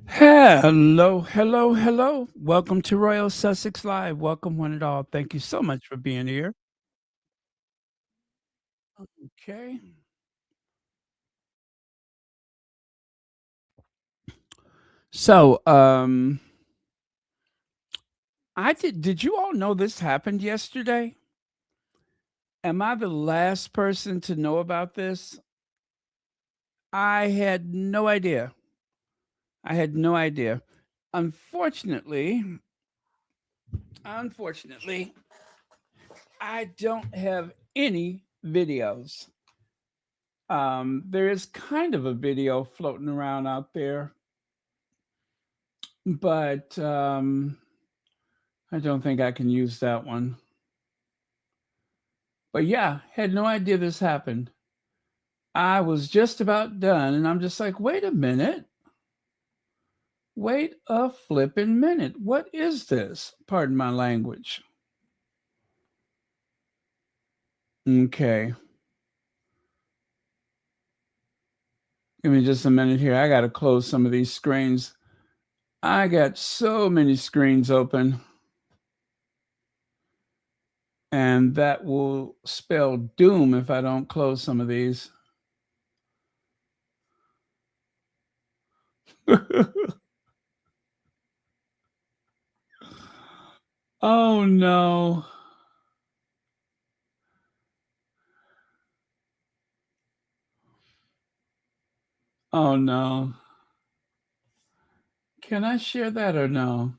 Hello, hello, hello. Welcome to Royal Sussex Live. Welcome, one and all. Thank you so much for being here. Okay. So, I did you all know this happened yesterday? Am I the last person to know about this? I had no idea. I had no idea. Unfortunately, unfortunately, I don't have any videos. There is kind of a video floating around out there, but I don't think I can use that one. But yeah, had no idea this happened. I was just about done, and I'm just like, wait a minute. Wait a flippin' minute. What is this? Pardon my language. Okay. Give me just a minute here. I got to close some of these screens. I got so many screens open, and that will spell doom if I don't close some of these. Oh no. Oh no. Can I share that or no?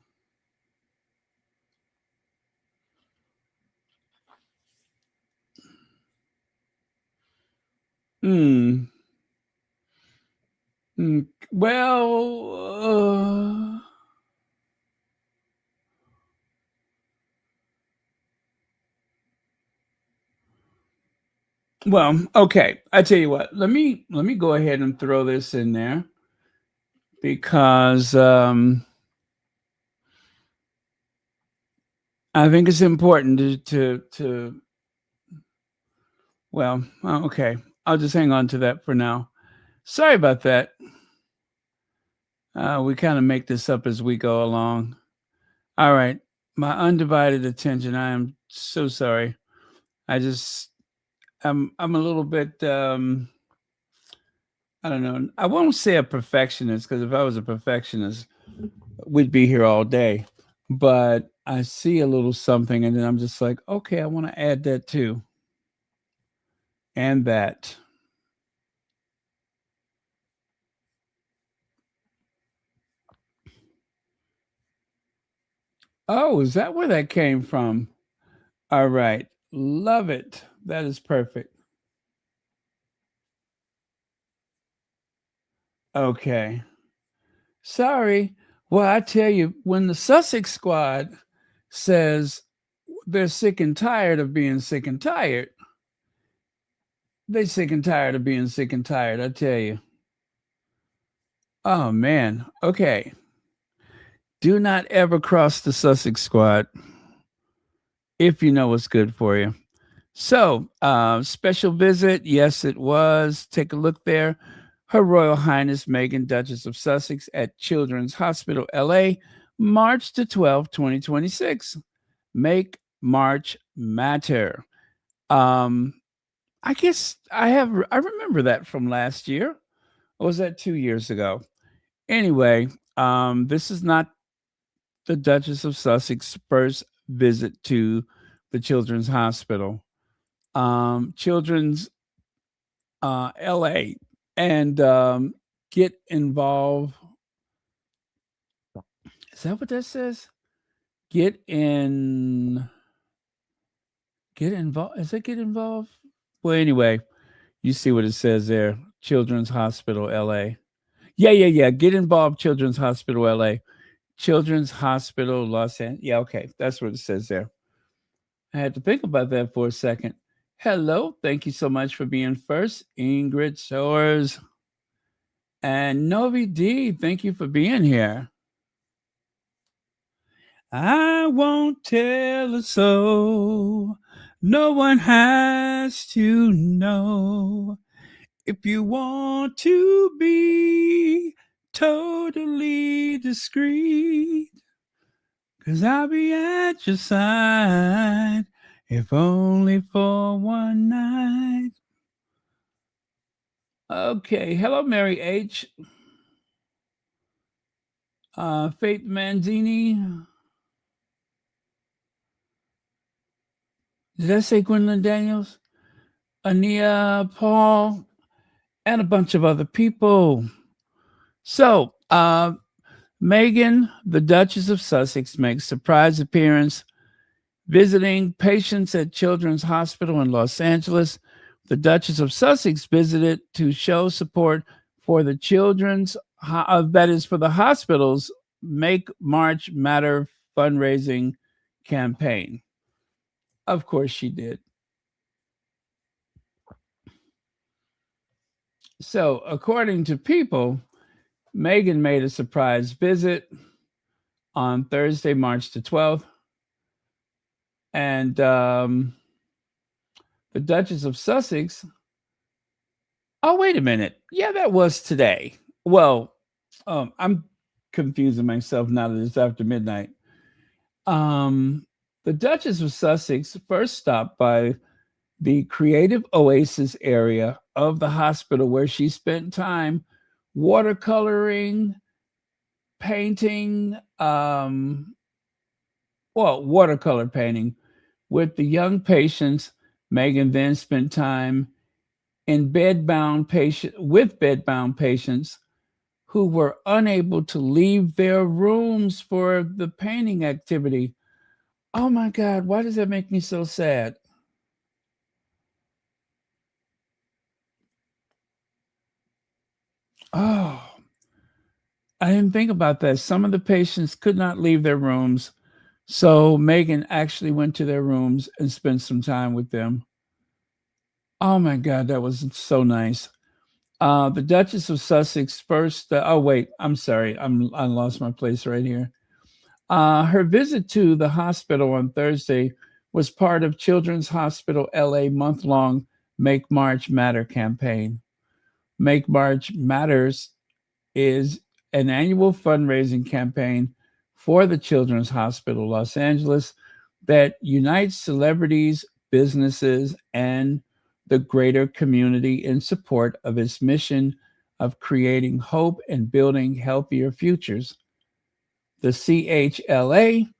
Hmm. Well, okay. I tell you what. Let me go ahead and throw this in there because I think it's important to okay. I'll just hang on to that for now. Sorry about that. We kind of make this up as we go along. All right. My undivided attention. I am so sorry. I just I'm a little bit I don't know. I won't say a perfectionist because if I was a perfectionist, we'd be here all day. But I see a little something and then I'm just like, okay, I want to add that too. And that. Oh, is that where that came from? All right. Love it. That is perfect. Okay. Sorry. Well, I tell you, when the Sussex squad says they're sick and tired of being sick and tired, they sick and tired of being sick and tired, I tell you. Oh man. Okay. Do not ever cross the Sussex squad if you know what's good for you. So, special visit. Yes, it was. Take a look there. Her Royal Highness Meghan, Duchess of Sussex at Children's Hospital, LA, March the 12th, 2026. Make March matter. Um, I guess I remember that from last year. Or was that 2 years ago? Anyway, this is not the Duchess of Sussex first visit to the Children's Hospital. Children's LA and get involved. Is that what that says? Get in, get involved. Is it get involved? Well, anyway, you see what it says there. Children's Hospital LA. Yeah, yeah, yeah. Get involved, Children's Hospital LA. Children's Hospital Los Angeles. Yeah, okay. That's what it says there. I had to think about that for a second. Hello. Thank you so much for being first. Ingrid Shores and Novi D. Thank you for being here. I won't tell a soul. No one has to know. If you want to be totally discreet, 'cause I'll be at your side, if only for one night. Okay, hello, Mary H. Faith Manzini. Did I say Gwendolyn Daniels? Ania Paul, and a bunch of other people. So, Meghan, the Duchess of Sussex, makes surprise appearance visiting patients at Children's Hospital in Los Angeles. The Duchess of Sussex visited to show support for the children's, that is, for the hospital's Make March Matter fundraising campaign. Of course she did. So, according to People, Meghan made a surprise visit on Thursday, March the 12th. And the Duchess of Sussex. Oh, wait a minute. Yeah, that was today. Well, I'm confusing myself now that it's after midnight. The Duchess of Sussex first stopped by the creative oasis area of the hospital where she spent time watercoloring, painting, watercolor painting with the young patients. Meghan then spent time with bedbound patients who were unable to leave their rooms for the painting activity. Oh my God, why does that make me so sad? Oh, I didn't think about that. Some of the patients could not leave their rooms, so Meghan actually went to their rooms and spent some time with them. Oh my God, that was so nice. The Duchess of Sussex first. I'm sorry. I lost my place right here. Her visit to the hospital on Thursday was part of Children's Hospital LA month-long Make March Matter campaign. Make March Matters is an annual fundraising campaign for the Children's Hospital Los Angeles that unites celebrities, businesses, and the greater community in support of its mission of creating hope and building healthier futures. The CHLA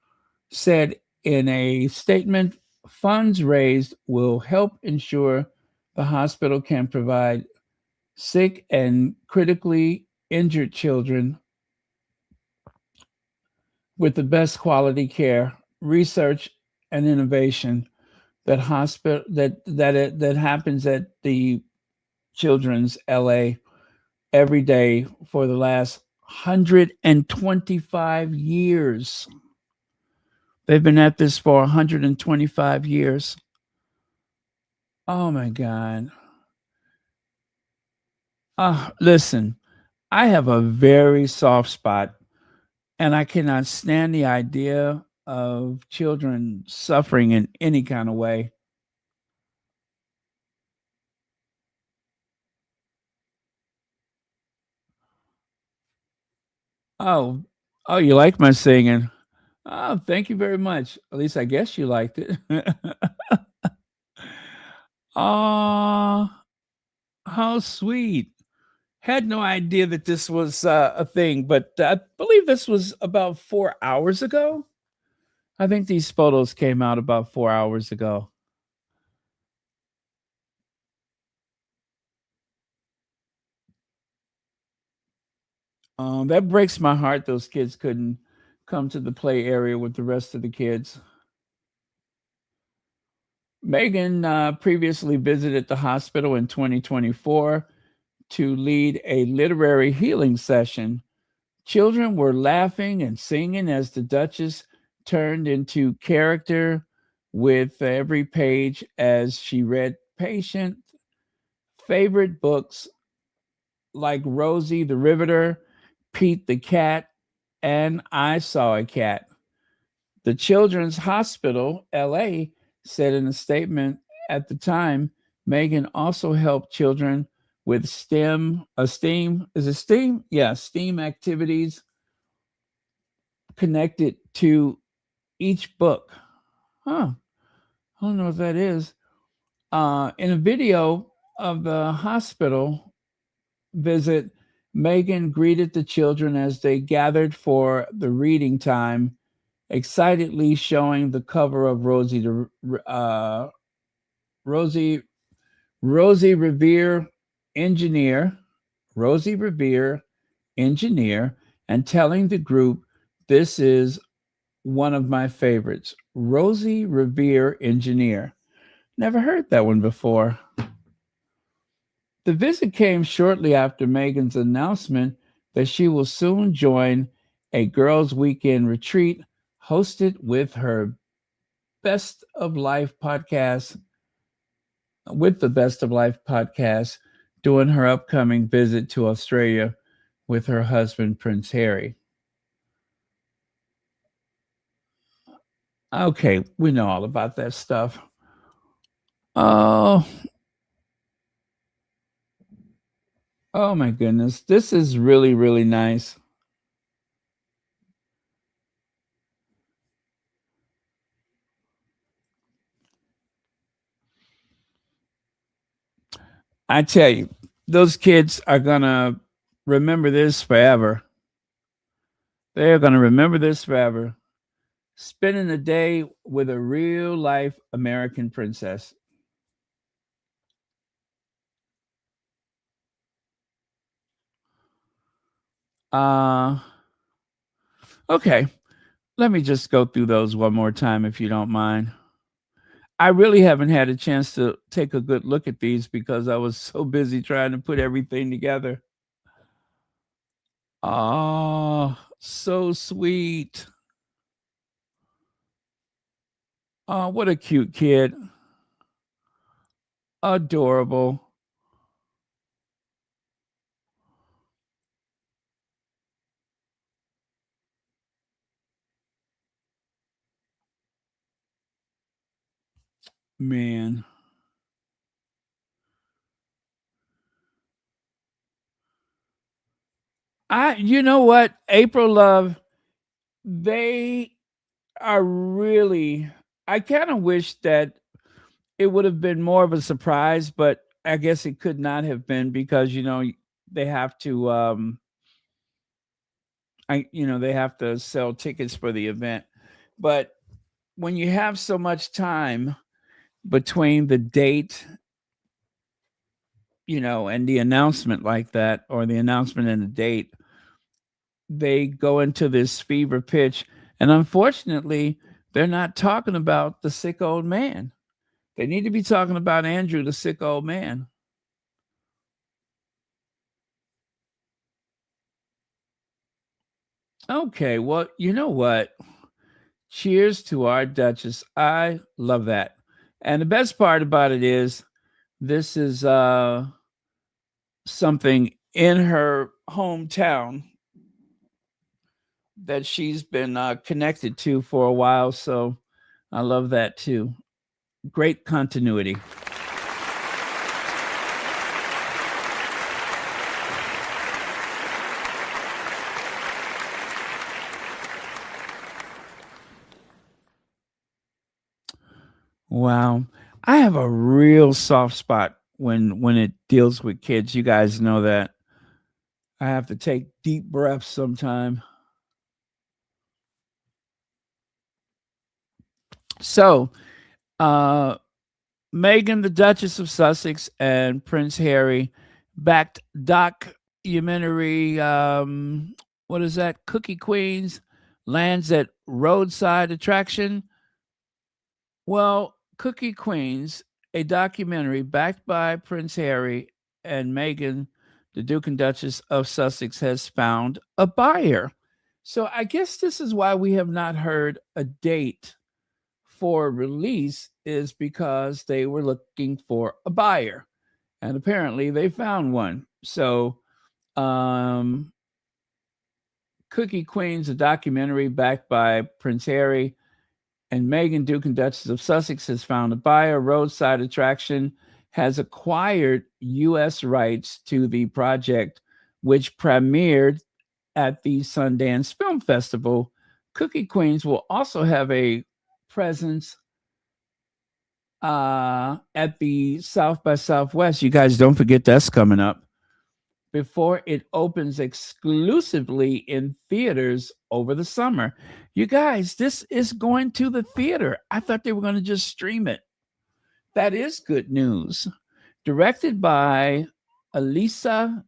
said in a statement, funds raised will help ensure the hospital can provide sick and critically injured children with the best quality care, research, and innovation that happens at the Children's LA every day for the last 125 years. They've been at this for 125 years. Oh my God. Listen, I have a very soft spot, and I cannot stand the idea of children suffering in any kind of way. Oh, oh, you like my singing? Oh, thank you very much. At least I guess you liked it. Aw, how sweet. Had no idea that this was a thing, but I believe this was about 4 hours ago. I think these photos came out about 4 hours ago. That breaks my heart. Those kids couldn't come to the play area with the rest of the kids. Meghan previously visited the hospital in 2024 to lead a literary healing session. Children were laughing and singing as the Duchess turned into character with every page as she read patient favorite books like Rosie the Riveter, Pete the Cat, and I Saw a Cat. The Children's Hospital, LA, said in a statement at the time, Meghan also helped children with STEAM. Is it STEAM? Yeah, STEAM activities connected to each book. Huh. I don't know what that is. In a video of the hospital visit, Meghan greeted the children as they gathered for the reading time, excitedly showing the cover of Rosie Rosie Revere engineer, Rosie Revere engineer, and telling the group, "This is one of my favorites." Rosie Revere engineer. Never heard that one before. The visit came shortly after Meghan's announcement that she will soon join a girls' weekend retreat hosted with her Best of Life podcast, with the Best of Life podcast, during her upcoming visit to Australia with her husband, Prince Harry. Okay, we know all about that stuff. Oh, oh my goodness. This is really, really nice. I tell you, those kids are going to remember this forever. They're going to remember this forever. Spending a day with a real life American princess. Uh, okay. Let me just go through those one more time if you don't mind. I really haven't had a chance to take a good look at these because I was so busy trying to put everything together. Oh, so sweet. Oh, what a cute kid. Adorable. Man. You know what? April Love, they are really, I kind of wish that it would have been more of a surprise, but I guess it could not have been because, they have to, they have to sell tickets for the event. But when you have so much time between the date, and the announcement like that, or the announcement and the date, they go into this fever pitch. And unfortunately, they're not talking about the sick old man. They need to be talking about Andrew, the sick old man. Okay, well, you know what? Cheers to our Duchess. I love that. And the best part about it is this is something in her hometown that she's been connected to for a while. So I love that too. Great continuity. Wow. I have a real soft spot when it deals with kids. You guys know that. I have to take deep breaths sometime. So, uh Meghan, the Duchess of Sussex, and Prince Harry backed documentary. What is that? Cookie Queens lands at roadside attraction. Well, Cookie Queens, a documentary backed by Prince Harry and Meghan, the Duke and Duchess of Sussex, has found a buyer. So I guess this is why we have not heard a date for release, is because they were looking for a buyer. And apparently they found one. So um, Cookie Queens, a documentary backed by Prince Harry and Meghan, Duke and Duchess of Sussex, has found a buyer. Roadside attraction has acquired U.S. rights to the project, which premiered at the Sundance Film Festival. Cookie Queens will also have a presence at the South by Southwest. You guys don't forget that's coming up before it opens exclusively in theaters over the summer. You guys, this is going to the theater. I thought they were going to just stream it. That is good news. Directed by Elisa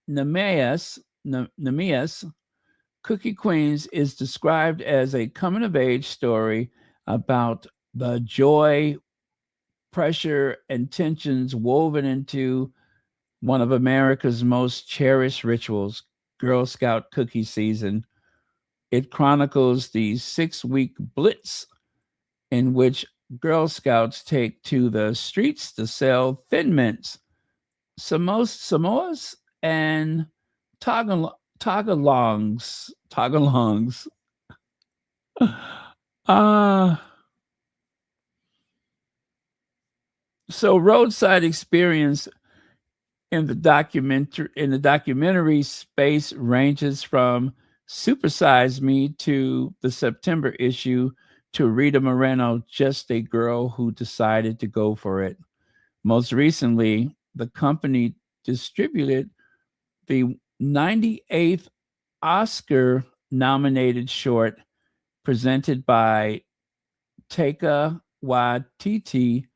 Namias, Cookie Queens is described as a coming of age story about the joy, pressure, and tensions woven into one of America's most cherished rituals, Girl Scout cookie season. It chronicles the 6-week blitz in which Girl Scouts take to the streets to sell Thin Mints, Samoas, and Tagalongs. Uh, so roadside experience in the documentary space ranges from Supersize Me to the September issue to Rita Moreno, just a girl who decided to go for it. Most recently, the company distributed the 98th Oscar nominated short presented by Taika Waititi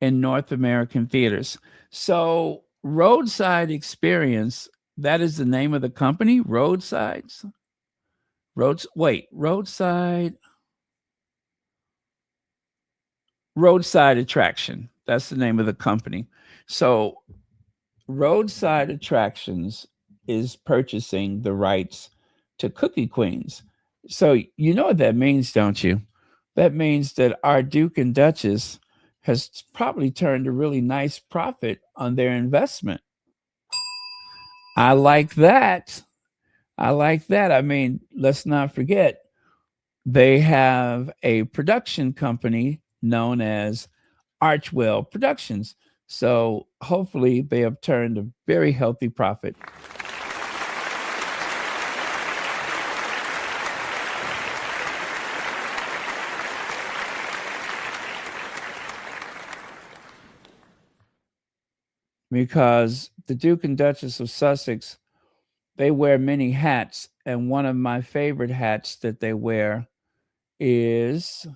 in North American theaters. So, Roadside Experience, that is the name of the company, Roadside Attraction. That's the name of the company. So, Roadside Attractions is purchasing the rights to Cookie Queens. So, you know what that means, don't you? That means that our Duke and Duchess has probably turned a really nice profit on their investment. I like that. I mean, let's not forget, they have a production company known as Archwell Productions. So hopefully they have turned a very healthy profit. Because the Duke and Duchess of Sussex, they wear many hats. And one of my favorite hats that they wear is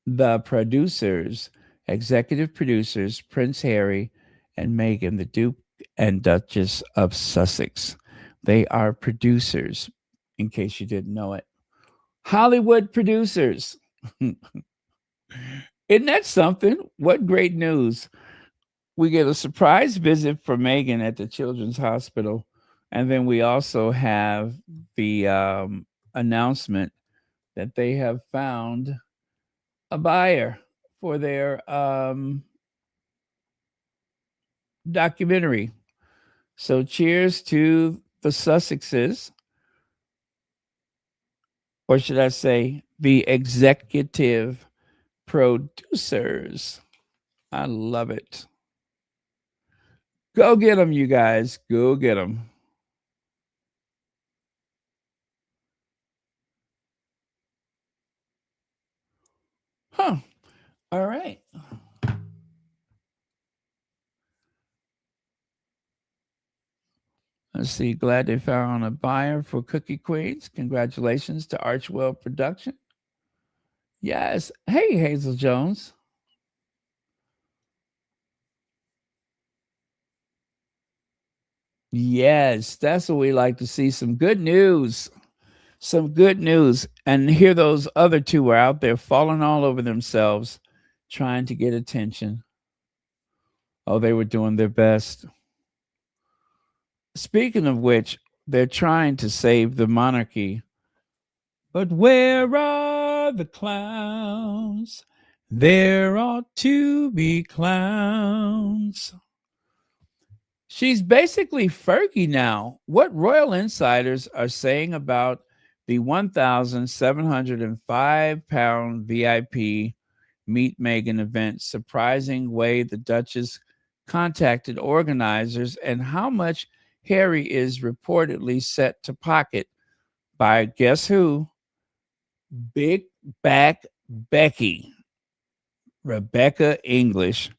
the producers, executive producers, Prince Harry and Meghan, the Duke and Duchess of Sussex. They are producers, in case you didn't know it. Hollywood producers. Isn't that something? What great news. We get a surprise visit from Meghan at the Children's Hospital. And then we also have the announcement that they have found a buyer for their documentary. So cheers to the Sussexes, or should I say the executive producers. I love it. Go get them, you guys. Go get them. Huh. All right. Let's see. Glad they found a buyer for Cookie Queens. Congratulations to Archwell Production. Yes. Hey, Hazel Jones. Yes, that's what we like to see. Some good news. Some good news. And here those other two are out there falling all over themselves, trying to get attention. Oh, they were doing their best. Speaking of which, they're trying to save the monarchy. But where are the clowns? There ought to be clowns. She's basically Fergie now. What royal insiders are saying about the 1,705-pound VIP Meet Meghan event, surprising way the Duchess contacted organizers, and how much Harry is reportedly set to pocket by guess who? Big Back Becky, Rebecca English.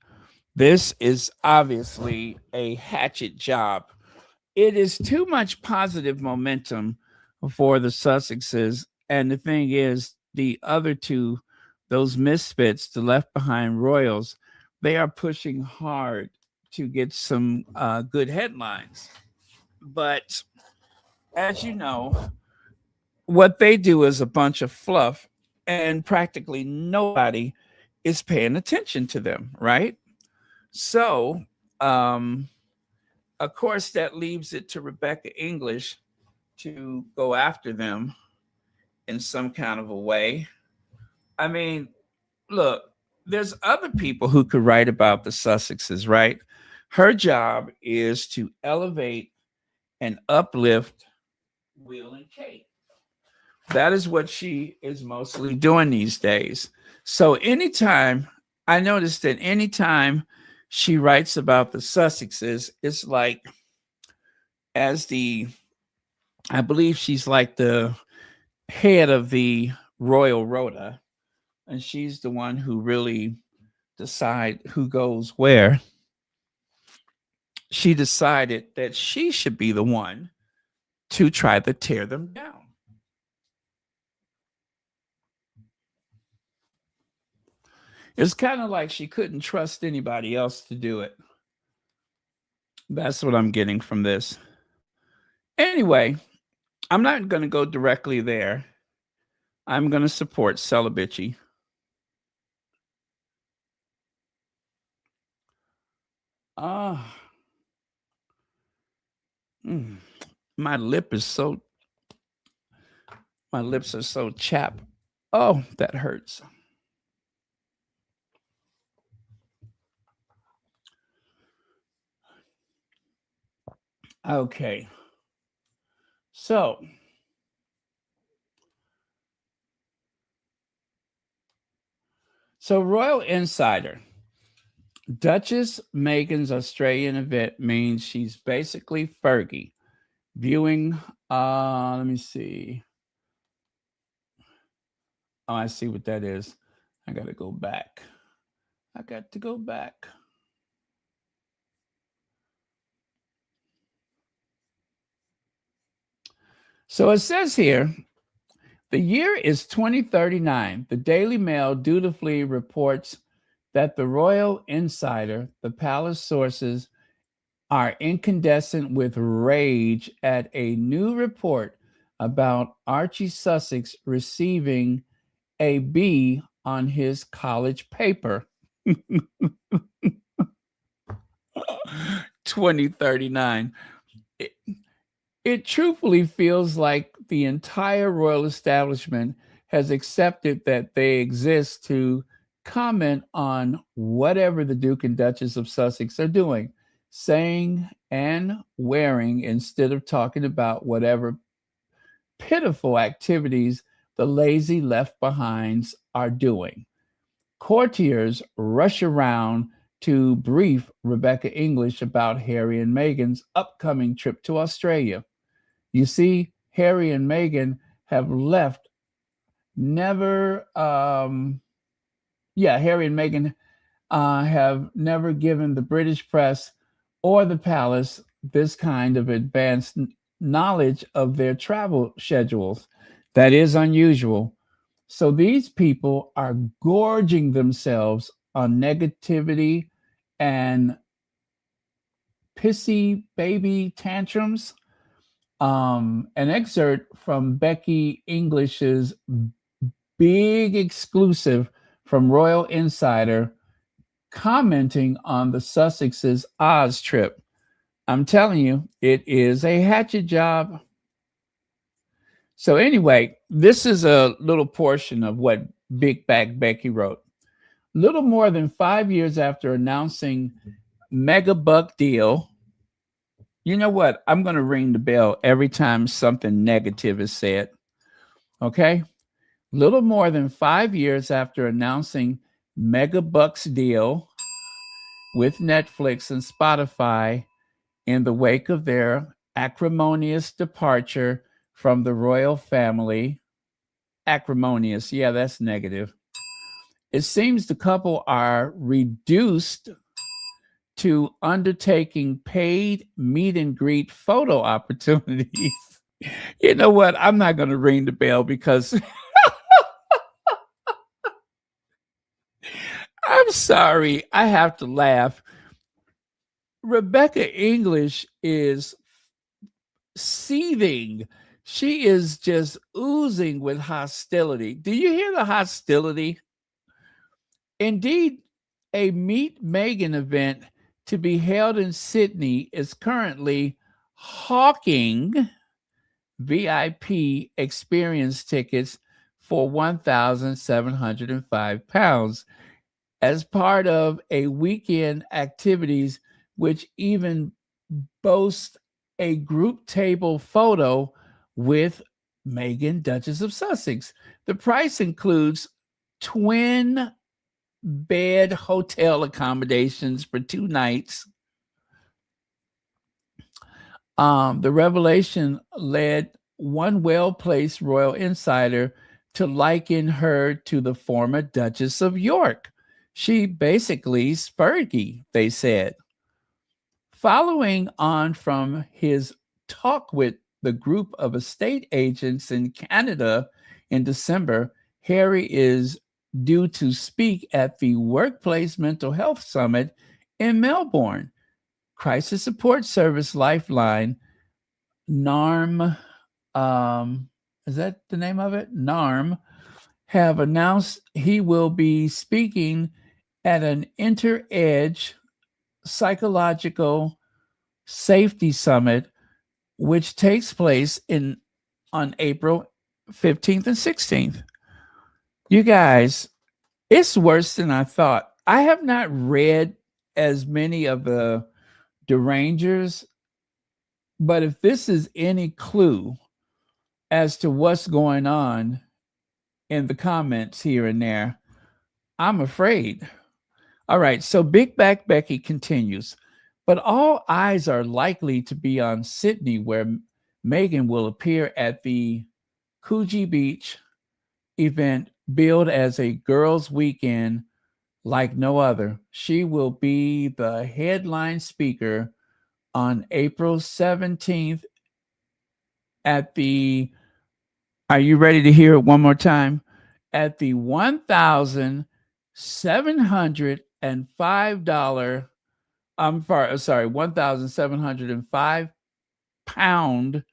This is obviously a hatchet job. It is too much positive momentum for the Sussexes. And the thing is, the other two, those misfits, the left behind royals, they are pushing hard to get some good headlines. But as you know, what they do is a bunch of fluff, and practically nobody is paying attention to them, right? So, um, of course, that leaves it to Rebecca English to go after them in some kind of a way. I mean, look, there's other people who could write about the Sussexes, right? Her job is to elevate and uplift Will and Kate. That is what she is mostly doing these days. So anytime I noticed that anytime she writes about the Sussexes, it's like as the I believe she's like the head of the Royal Rota, and she's the one who really decide who goes where. She decided that she should be the one to try to tear them down. It's kind of like she couldn't trust anybody else to do it. That's what I'm getting from this. Anyway, I'm not going to go directly there. I'm going to support Celibacy. Ah, mm, my lip is so, my lips are so chapped. Oh, that hurts. Okay. So, Royal Insider. Duchess Meghan's Australian event means she's basically Fergie. Viewing, let me see. Oh, I see what that is. I got to go back. I got to go back. So it says here, the year is 2039. The Daily Mail dutifully reports that the Royal Insider, the palace sources, are incandescent with rage at a new report about Archie Sussex receiving a B on his college paper. 2039. It truthfully feels like the entire royal establishment has accepted that they exist to comment on whatever the Duke and Duchess of Sussex are doing, saying, and wearing, instead of talking about whatever pitiful activities the lazy left behinds are doing. Courtiers rush around to brief Rebecca English about Harry and Meghan's upcoming trip to Australia. You see, Harry and Meghan have left, never, Harry and Meghan have never given the British press or the palace this kind of advanced knowledge of their travel schedules. That is unusual. So these people are gorging themselves on negativity and pissy baby tantrums. An excerpt from Becky English's big exclusive from Royal Insider commenting on the Sussex's Oz trip. I'm telling you, it is a hatchet job. So anyway, this is a little portion of what Big Back Becky wrote. Little more than 5 years after announcing mega buck deal, you know what? I'm going to ring the bell every time something negative is said. Okay? Little more than 5 years after announcing mega bucks deal with Netflix and Spotify in the wake of their acrimonious departure from the royal family. Acrimonious, yeah, that's negative. It seems the couple are reduced to undertaking paid meet and greet photo opportunities. You know what? I'm not going to ring the bell because I'm sorry. I have to laugh. Rebecca English is seething. She is just oozing with hostility. Do you hear the hostility? Indeed, a Meet Meghan event to be held in Sydney is currently hawking VIP experience tickets for £1,705 as part of a weekend activities which even boast a group table photo with Meghan, Duchess of Sussex. The price includes twin bed hotel accommodations for 2 nights. The revelation led one well-placed royal insider to liken her to the former Duchess of York. She basically Spurgy, they said. Following on from his talk with the group of estate agents in Canada in December, Harry is due to speak at the Workplace Mental Health Summit in Melbourne. Crisis Support Service Lifeline, NARM, is that the name of it? NARM, have announced he will be speaking at an InterEdge Psychological Safety Summit, which takes place on April 15th and 16th. You guys, it's worse than I thought. I have not read as many of the derangers, but if this is any clue as to what's going on in the comments here and there, I'm afraid. All right, so Big Back Becky continues, but all eyes are likely to be on Sydney, where Meghan will appear at the Coogee Beach event billed as a girls' weekend like no other. She will be the headline speaker on April 17th at the, are you ready to hear it one more time? At the $1,705, £1,705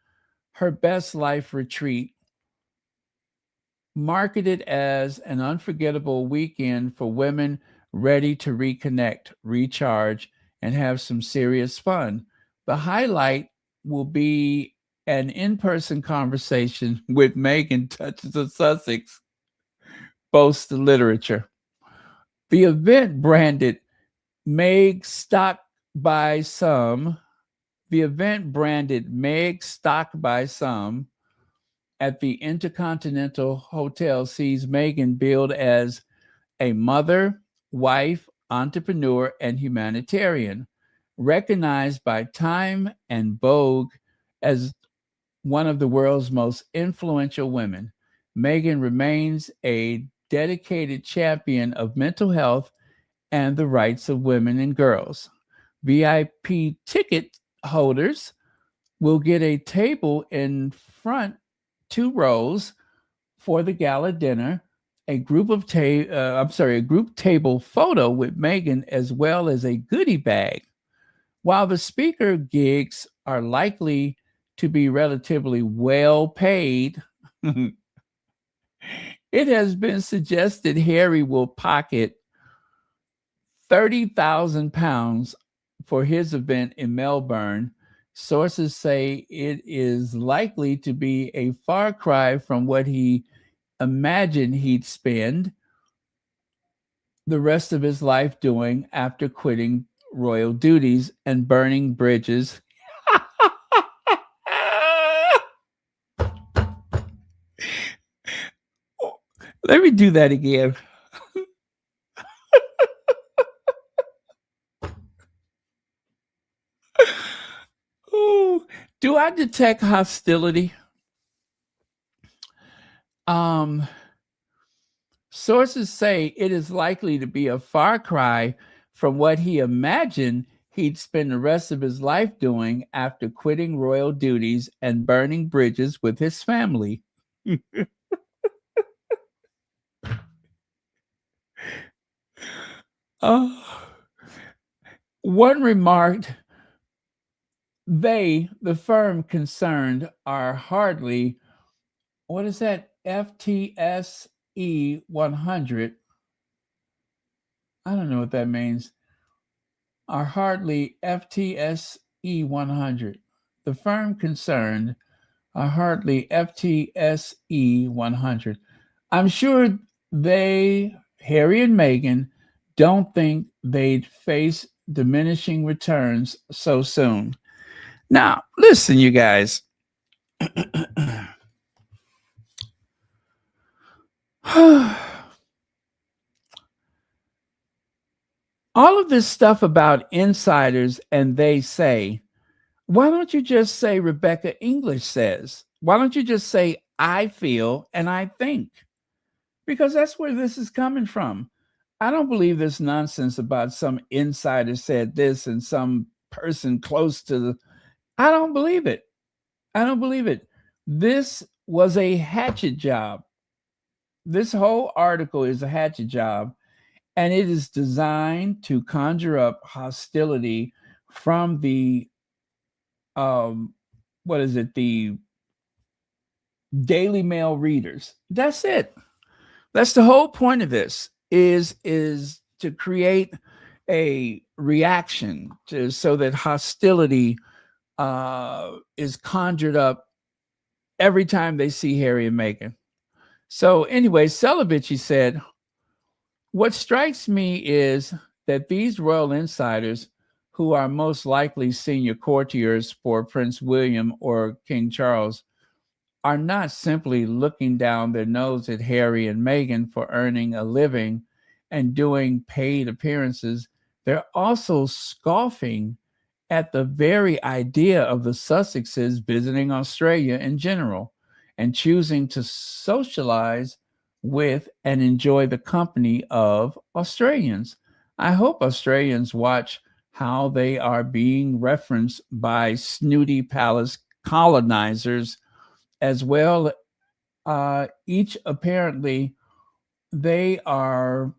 Her Best Life retreat, marketed as an unforgettable weekend for women ready to reconnect, recharge, and have some serious fun. The highlight will be an in-person conversation with Meghan, Duchess of Sussex, boasts the literature. The event branded Meg Stock by Some, at the Intercontinental Hotel sees Meghan billed as a mother, wife, entrepreneur, and humanitarian, recognized by Time and Vogue as one of the world's most influential women. Meghan remains a dedicated champion of mental health and the rights of women and girls. VIP ticket holders will get a table in front, 2 rows for the gala dinner, a group table photo with Meghan, as well as a goodie bag. While the speaker gigs are likely to be relatively well paid, it has been suggested Harry will pocket £30,000 for his event in Melbourne. Sources say it is likely to be a far cry from what he imagined he'd spend the rest of his life doing after quitting royal duties and burning bridges. Let me do that again. Do I detect hostility? Sources say it is likely to be a far cry from what he imagined he'd spend the rest of his life doing after quitting royal duties and burning bridges with his family. Oh, one remarked, the firm concerned, are hardly, what is that, FTSE 100? I don't know what that means. Are hardly FTSE 100. The firm concerned are hardly FTSE 100. I'm sure Harry and Meghan, don't think they'd face diminishing returns so soon. Now, listen, you guys. All of this stuff about insiders and they say, why don't you just say Rebecca English says? Why don't you just say I feel and I think? Because that's where this is coming from. I don't believe this nonsense about some insider said this and some person close to the. I don't believe it. I don't believe it. This was a hatchet job. This whole article is a hatchet job, and it is designed to conjure up hostility from the what is it, the Daily Mail readers. That's it. That's the whole point of this, is to create a reaction so that hostility is conjured up every time they see Harry and Meghan. So anyway, Celibici said, what strikes me is that these royal insiders, who are most likely senior courtiers for Prince William or King Charles, are not simply looking down their nose at Harry and Meghan for earning a living and doing paid appearances. They're also scoffing at the very idea of the Sussexes visiting Australia in general and choosing to socialize with and enjoy the company of Australians. I hope Australians watch how they are being referenced by snooty palace colonizers as well. Each apparently they are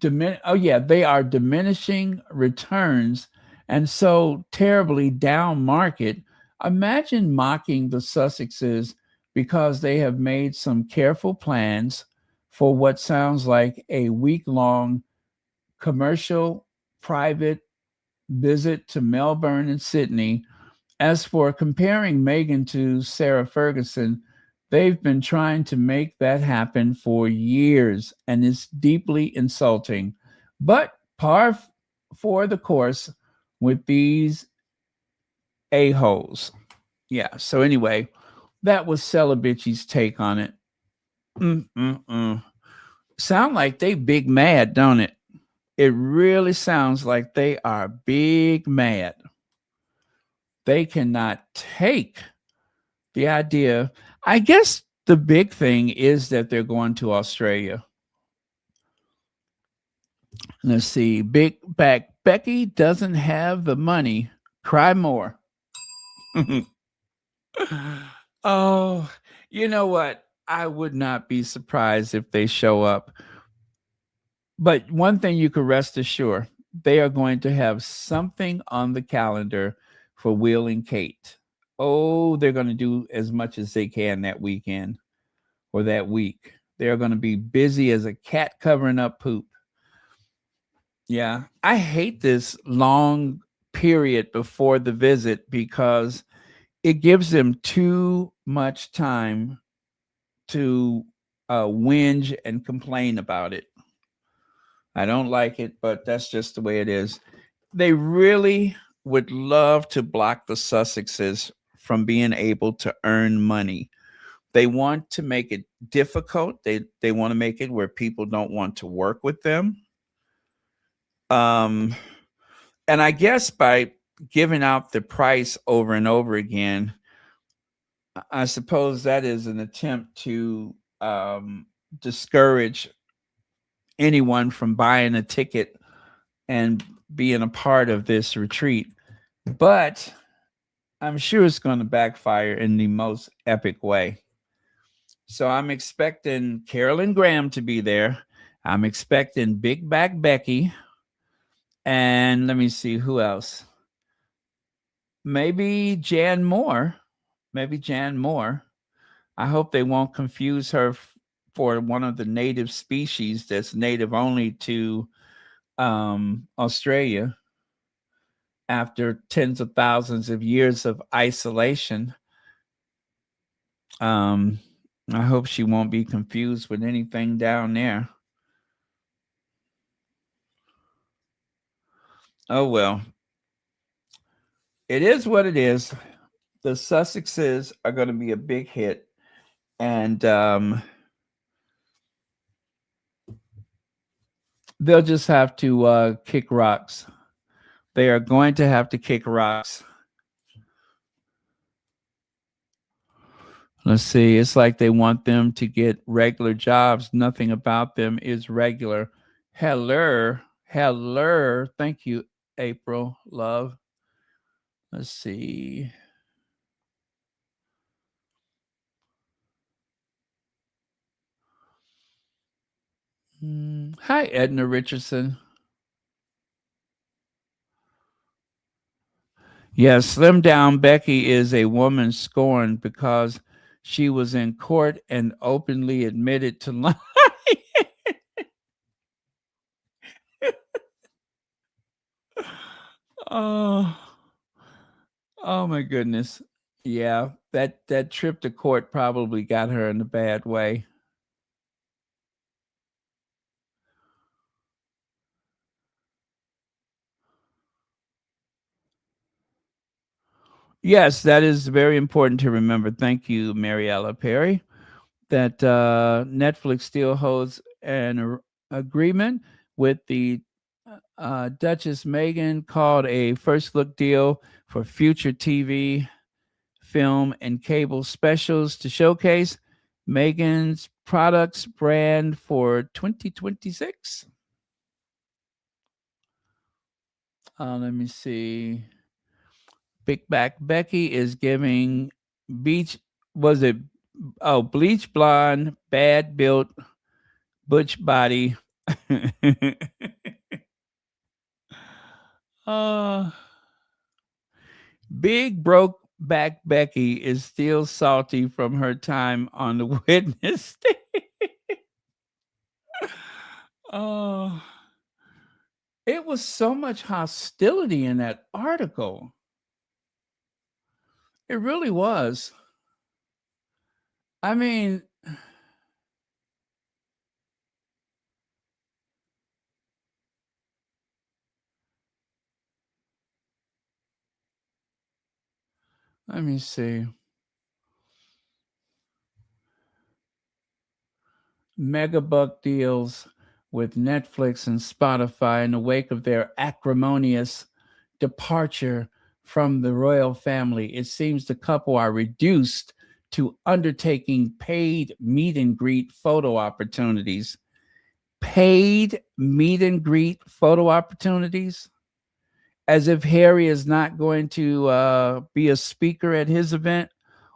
they are diminishing returns and so terribly down market. Imagine mocking the Sussexes because they have made some careful plans for what sounds like a week-long commercial private visit to Melbourne and Sydney. As for comparing Meghan to Sarah Ferguson, they've been trying to make that happen for years, and it's deeply insulting. But par for the course with these a-holes. Yeah, so anyway, that was Celibici's take on it. Sound like they big mad, don't it? It really sounds like they are big mad. They cannot take the idea. I guess the big thing is that they're going to Australia. Let's see. Big back Becky doesn't have the money. Cry more. Oh, you know what? I would not be surprised if they show up. But one thing you can rest assured, they are going to have something on the calendar for Will and Kate. Oh, they're going to do as much as they can that weekend or that week. They're going to be busy as a cat covering up poop. Yeah, I hate this long period before the visit because it gives them too much time to whinge and complain about it. I don't like it, but that's just the way it is. They really would love to block the Sussexes from being able to earn money. They want to make it difficult. They want to make it where people don't want to work with them. And I guess by giving out the price over and over again, I suppose that is an attempt to discourage anyone from buying a ticket and being a part of this retreat. But I'm sure it's going to backfire in the most epic way. So I'm expecting Carolyn Graham to be there. I'm expecting Big Back Becky. And let me see who else. Maybe Jan Moore. Maybe Jan Moore. I hope they won't confuse her for one of the native species that's native only to Australia after tens of thousands of years of isolation. I hope she won't be confused with anything down there. Oh, well. It is what it is. The Sussexes are going to be a big hit. And they'll just have to kick rocks. They are going to have to kick rocks. Let's see. It's like they want them to get regular jobs. Nothing about them is regular. Hello. Thank you, April, love. Let's see. Hi, Edna Richardson. Yes, Slim Down Becky is a woman scorned because she was in court and openly admitted to lying. Oh, oh my goodness. Yeah, that trip to court probably got her in a bad way. Yes, that is very important to remember. Thank you, Mariella Perry. That Netflix still holds an agreement with the Duchess Meghan called a first look deal for future TV, film, and cable specials to showcase Meghan's products brand for 2026. Let me see. Big Back Becky is giving Beach, was it? Oh, bleach blonde, bad built, butch body. uh, Big broke back Becky is still salty from her time on the witness stand. Oh, it was so much hostility in that article. It really was. I mean, let me see. Mega buck deals with Netflix and Spotify in the wake of their acrimonious departure from the royal family. It seems the couple are reduced to undertaking paid meet and greet photo opportunities. Paid meet and greet photo opportunities? As if Harry is not going to be a speaker at his event,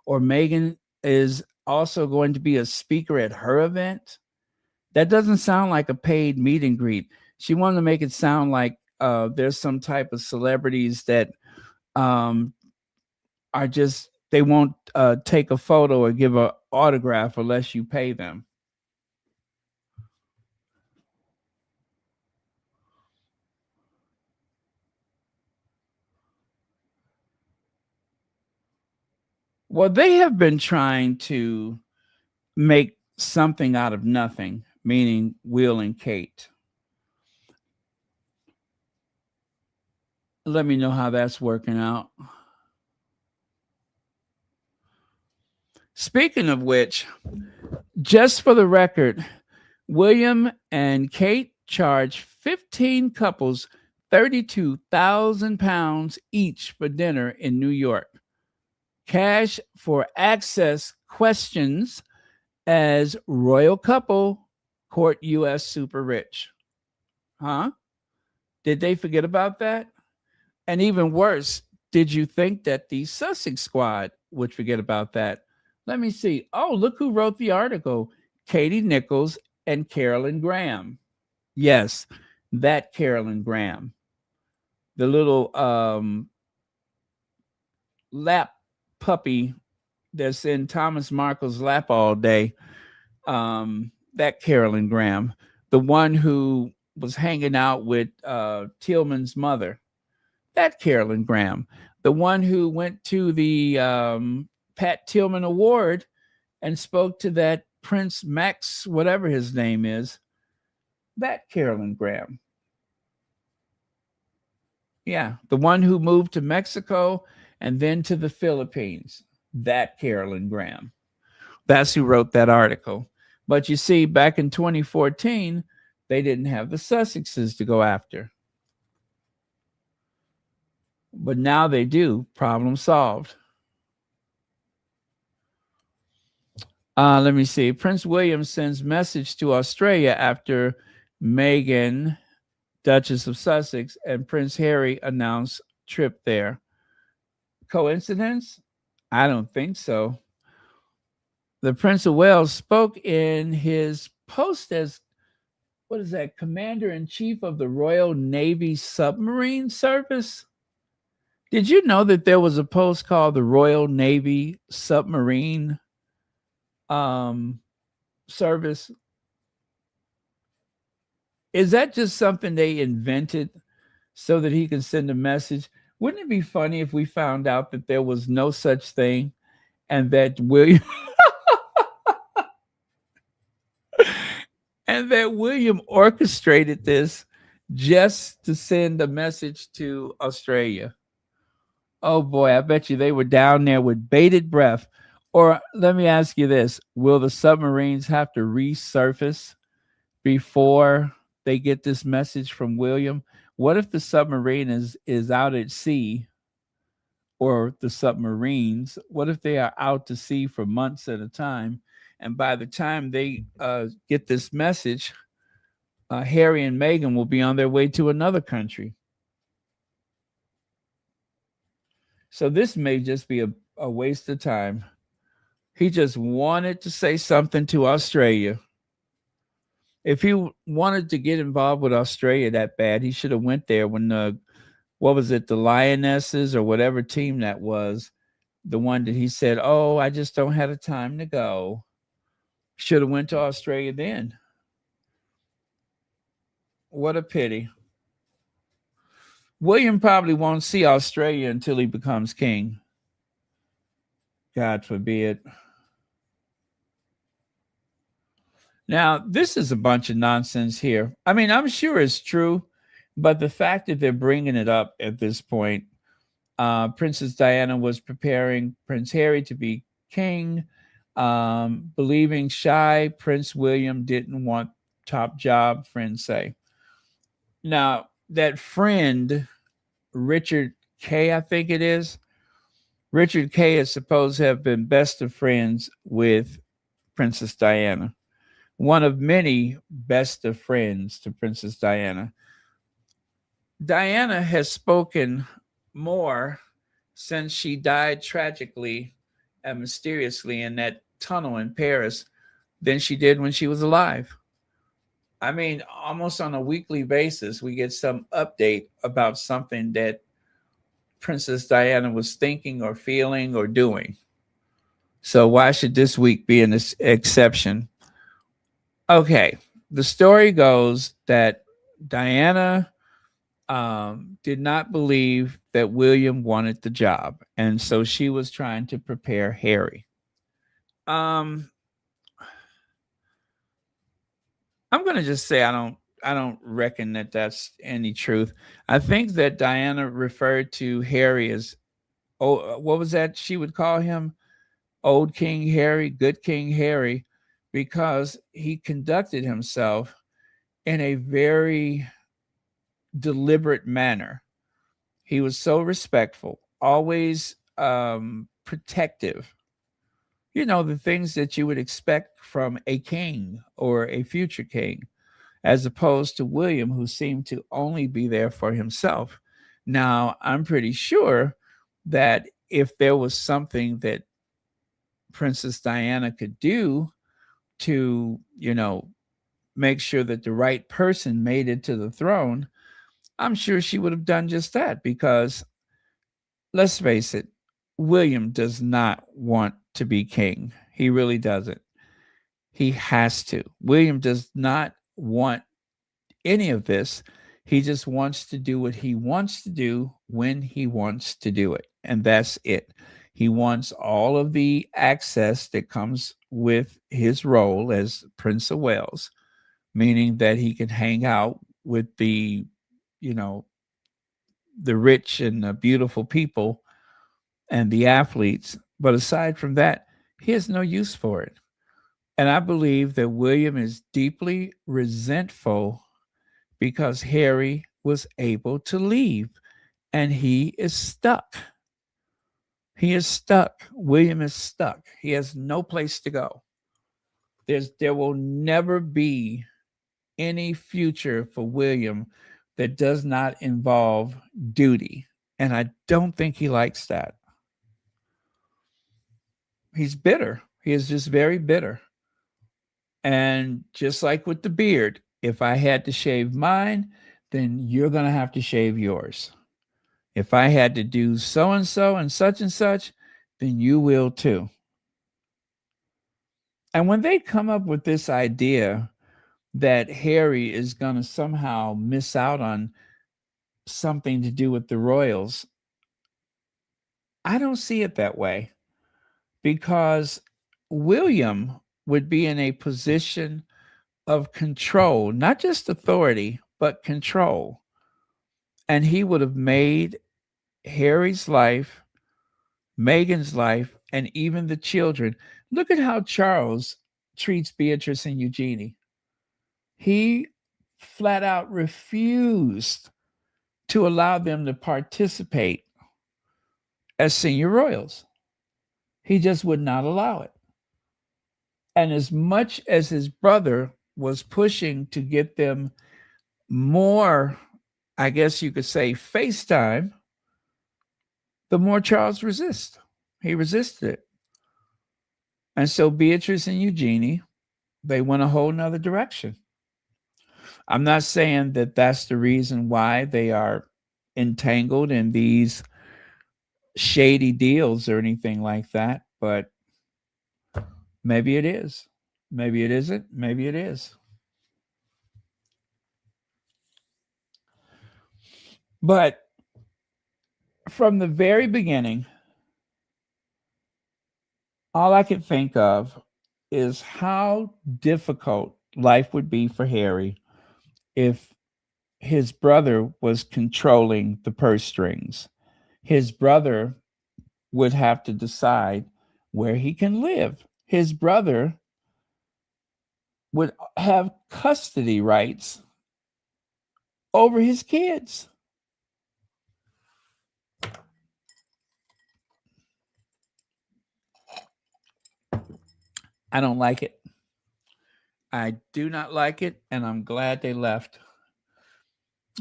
or Meghan is also going to be a speaker at her event. That doesn't sound like a paid meet and greet. She wanted to make it sound like there's some type of celebrities that are just, they won't take a photo or give an autograph unless you pay them. Well, they have been trying to make something out of nothing, meaning Will and Kate. Let me know how that's working out. Speaking of which, just for the record, William and Kate charge 15 couples £32,000 each for dinner in New York. Cash for access questions as royal couple court U.S. super rich. Huh? Did they forget about that? And even worse, did you think that the Sussex squad would forget about that? Let me see. Oh, look who wrote the article. Katie Nichols and Carolyn Graham. Yes, that Carolyn Graham. The little lap puppy that's in Thomas Markle's lap all day. That Carolyn Graham. The one who was hanging out with Tillman's mother. That Carolyn Graham, the one who went to the Pat Tillman Award and spoke to that Prince Max, whatever his name is, that Carolyn Graham. Yeah, the one who moved to Mexico and then to the Philippines, that Carolyn Graham. That's who wrote that article. But you see, back in 2014, they didn't have the Sussexes to go after. But now they do. Problem solved. Let me see. Prince William sends message to Australia after Meghan, Duchess of Sussex, and Prince Harry announce trip there. Coincidence? I don't think so. The Prince of Wales spoke in his post as, what is that, Commander-in-Chief of the Royal Navy Submarine Service? Did you know that there was a post called the Royal Navy Submarine Service? Is that just something they invented so that he can send a message? Wouldn't it be funny if we found out that there was no such thing and that William and that William orchestrated this just to send a message to Australia? Oh boy, I bet you they were down there with bated breath. Or let me ask you this: will the submarines have to resurface before they get this message from William? What if the submarine is out at sea, or the submarines? What if they are out to sea for months at a time, and by the time they get this message, Harry and Meghan will be on their way to another country? So this may just be a waste of time. He just wanted to say something to Australia. If he wanted to get involved with Australia that bad, he should have went there when the Lionesses or whatever team that was, the one that he said, "Oh, I just don't have the time to go." Should have went to Australia then. What a pity. William probably won't see Australia until he becomes king. God forbid. Now, this is a bunch of nonsense here. I mean, I'm sure it's true, but the fact that they're bringing it up at this point, Princess Diana was preparing Prince Harry to be king, believing shy Prince William didn't want top job, friends say. Now, that friend, Richard K., I think it is, Richard K. is supposed to have been best of friends with Princess Diana. One of many best of friends to Princess Diana. Diana has spoken more since she died tragically and mysteriously in that tunnel in Paris than she did when she was alive. I mean, almost on a weekly basis, we get some update about something that Princess Diana was thinking or feeling or doing. So why should this week be an exception? Okay, the story goes that Diana did not believe that William wanted the job, and so she was trying to prepare Harry. I'm going to just say I don't reckon that that's any truth. I think that Diana referred to Harry as, oh, what was that she would call him? Old King Harry, good King Harry, because he conducted himself in a very deliberate manner. He was so respectful, always protective. You know, the things that you would expect from a king or a future king, as opposed to William, who seemed to only be there for himself. Now, I'm pretty sure that if there was something that Princess Diana could do to, make sure that the right person made it to the throne, I'm sure she would have done just that because let's face it, William does not want to be king. He really doesn't. He has to. William does not want any of this. He just wants to do what he wants to do when he wants to do it. And that's it. He wants all of the access that comes with his role as Prince of Wales, meaning that he can hang out with you know, the rich and the beautiful people and the athletes. But aside from that, he has no use for it. And I believe that William is deeply resentful because Harry was able to leave and he is stuck. He is stuck. William is stuck. He has no place to go. There will never be any future for William that does not involve duty. And I don't think he likes that. He's bitter. He is just very bitter. And just like with the beard, if I had to shave mine, then you're going to have to shave yours. If I had to do so and such, then you will too. And when they come up with this idea that Harry is going to somehow miss out on something to do with the royals, I don't see it that way because William would be in a position of control, not just authority, but control. And he would have made Harry's life, Meghan's life, and even the children. Look at how Charles treats Beatrice and Eugenie. He flat out refused to allow them to participate as senior royals. He just would not allow it. And as much as his brother was pushing to get them more, I guess you could say, FaceTime, the more Charles resists. He resisted it. And so Beatrice and Eugenie, they went a whole nother direction. I'm not saying that that's the reason why they are entangled in these shady deals or anything like that, but maybe it is. Maybe it isn't. Maybe it is. But from the very beginning, all I could think of is how difficult life would be for Harry if his brother was controlling the purse strings. His brother would have to decide where he can live. His brother would have custody rights over his kids. I don't like it. I do not like it, and I'm glad they left.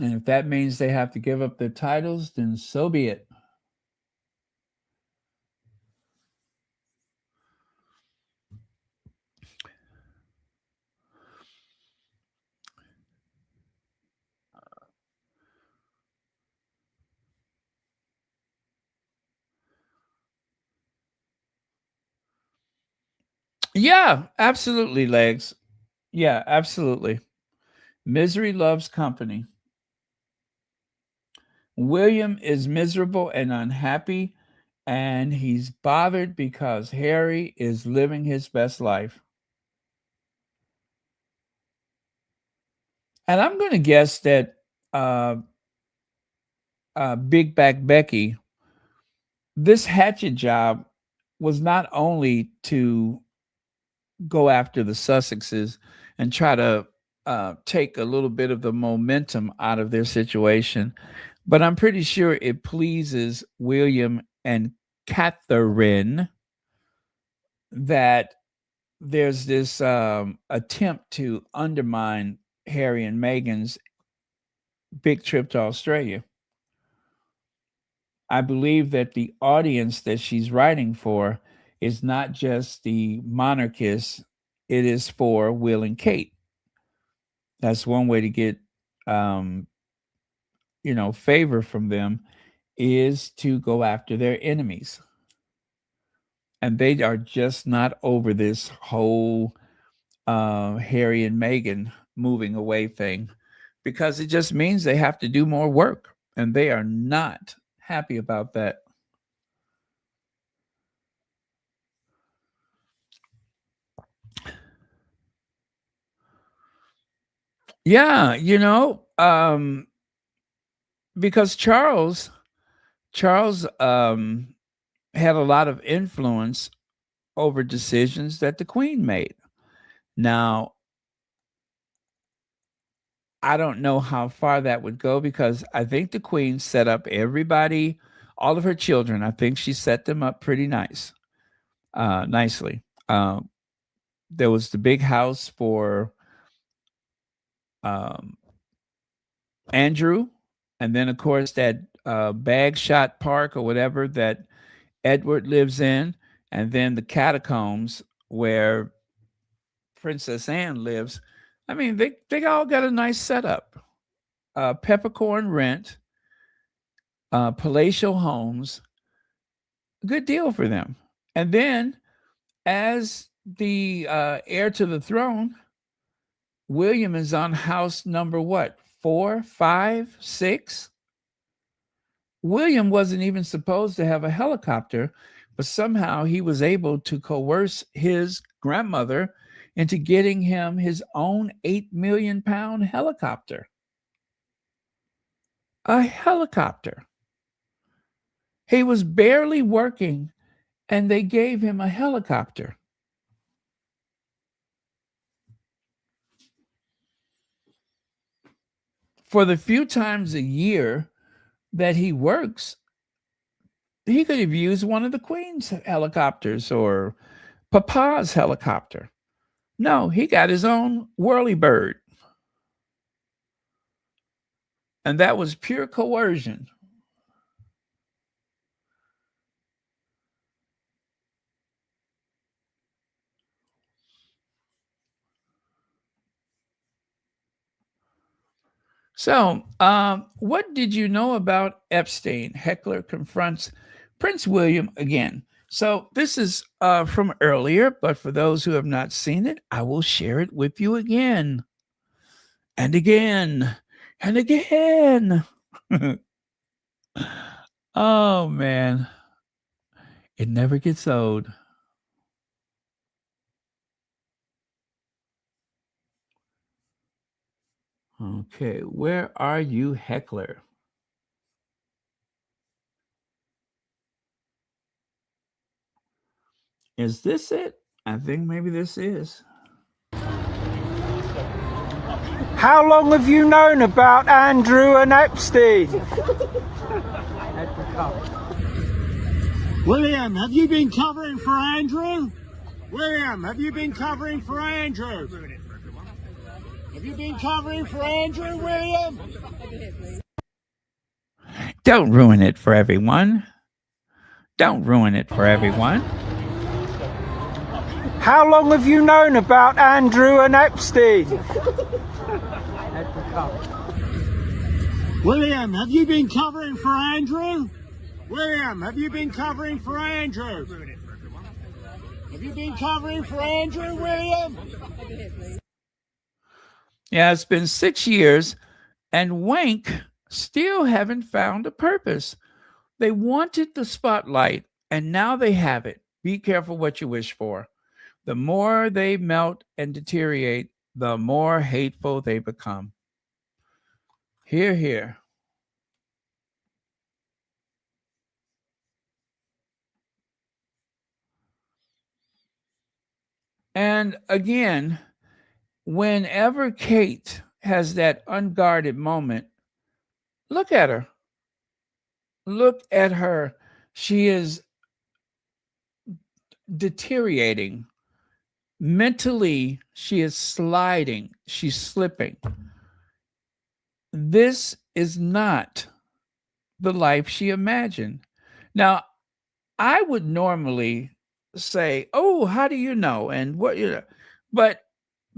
And if that means they have to give up their titles, then so be it. Yeah, absolutely, Legs. Yeah, absolutely. Misery loves company. William is miserable and unhappy, and he's bothered because Harry is living his best life. And I'm going to guess that uh, Big Back Becky, this hatchet job was not only to go after the Sussexes and try to take a little bit of the momentum out of their situation. But I'm pretty sure it pleases William and Catherine that there's this attempt to undermine Harry and Meghan's big trip to Australia. I believe that the audience that she's writing for is not just the monarchists, it is for Will and Kate. That's one way to get, um, favor from them is to go after their enemies. And they are just not over this whole Harry and Meghan moving away thing because it just means they have to do more work. And they are not happy about that. Yeah, because Charles had a lot of influence over decisions that the Queen made. Now, I don't know how far that would go because I think the Queen set up everybody, all of her children. I think she set them up pretty nicely. There was the big house for um, Andrew, and then of course that Bagshot Park or whatever that Edward lives in, and then the catacombs where Princess Anne lives. I mean, they all got a nice setup. Peppercorn rent, palatial homes, good deal for them. And then, as the heir to the throne, William is on house number what? 4, 5, 6? William wasn't even supposed to have a helicopter, but somehow he was able to coerce his grandmother into getting him his own 8 million pound helicopter. A helicopter. He was barely working and they gave him a helicopter. For the few times a year that he works, he could have used one of the Queen's helicopters or Papa's helicopter. No, he got his own whirlybird. And that was pure coercion. So, what did you know about Epstein? Heckler confronts Prince William again. So, this is from earlier, but for those who have not seen it, I will share it with you again and again and again. Oh, man. It never gets old. Okay, where are you, Heckler? Is this it? I think maybe this is. How long have you known about Andrew and Epstein? William, have you been covering for Andrew? William, have you been covering for Andrew? Have you been covering for Andrew, William? Don't ruin it for everyone. Don't ruin it for everyone. How long have you known about Andrew and Epstein? William, have you been covering for Andrew? William, have you been covering for Andrew? Have you been covering for Andrew, William? Yeah, it's been 6 years, and Wank still haven't found a purpose. They wanted the spotlight, and now they have it. Be careful what you wish for. The more they melt and deteriorate, the more hateful they become. Hear, hear. And again, whenever Kate has that unguarded moment, look at her. Look at her. She is deteriorating. Mentally, she is sliding. She's slipping. This is not the life she imagined. Now, I would normally say, "Oh, how do you know?" And what you know, but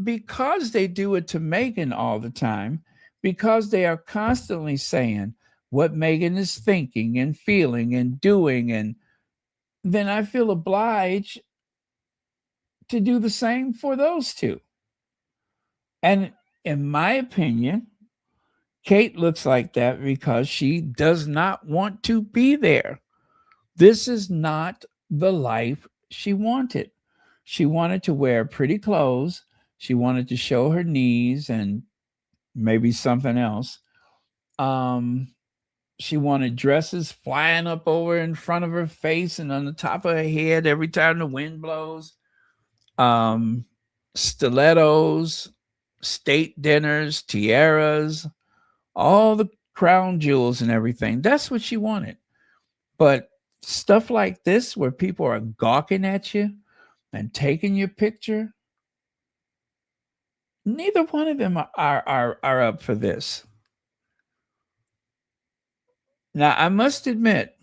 because they do it to Meghan all the time, because they are constantly saying what Meghan is thinking and feeling and doing, and then I feel obliged to do the same for those two. And in my opinion, Kate looks like that because she does not want to be there. This is not the life she wanted. She wanted to wear pretty clothes. She wanted to show her knees and maybe something else. Um, she wanted dresses flying up over in front of her face and on the top of her head every time the wind blows. Um, Stilettos, state dinners, tiaras, all the crown jewels and everything. That's what she wanted. But stuff like this, where people are gawking at you and taking your picture, neither one of them are up for this. Now, I must admit,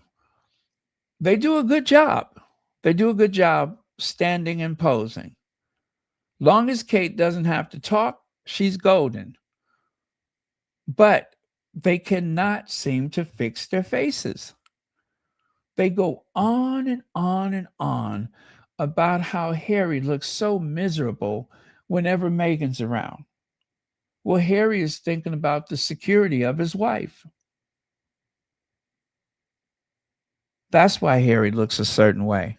they do a good job. They do a good job standing and posing. Long as Kate doesn't have to talk, she's golden. But they cannot seem to fix their faces. They go on and on and on about how Harry looks so miserable whenever Meghan's around. Well, Harry is thinking about the security of his wife. That's why Harry looks a certain way.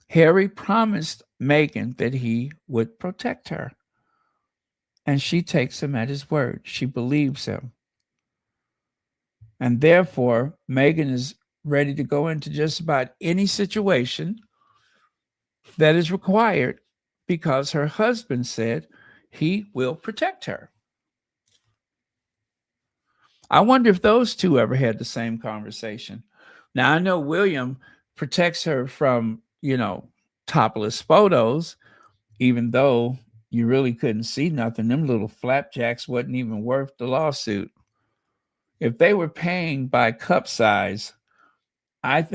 Harry promised Meghan that he would protect her. And she takes him at his word. She believes him. And therefore, Meghan is ready to go into just about any situation that is required because her husband said he will protect her. I wonder if those two ever had the same conversation. Now, I know William protects her from, topless photos, even though you really couldn't see nothing. Them little flapjacks wasn't even worth the lawsuit. If they were paying by cup size, I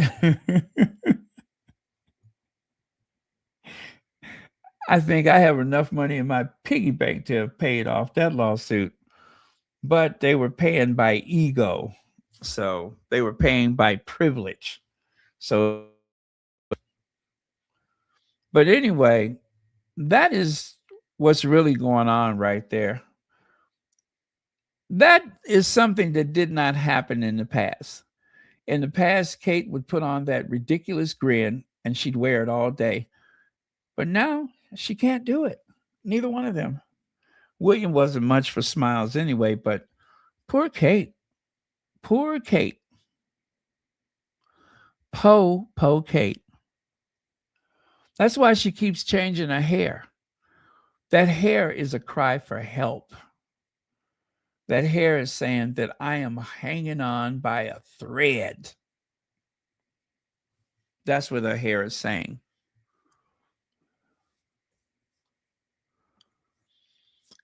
I think I have enough money in my piggy bank to have paid off that lawsuit. But they were paying by ego. So they were paying by privilege. So, but anyway, that is what's really going on right there. That is something that did not happen in the past. In the past, Kate would put on that ridiculous grin and she'd wear it all day. But now she can't do it. Neither one of them. William wasn't much for smiles anyway, but poor Kate. Poor Kate. Po Kate. That's why she keeps changing her hair. That hair is a cry for help. That hair is saying that I am hanging on by a thread. That's what her hair is saying.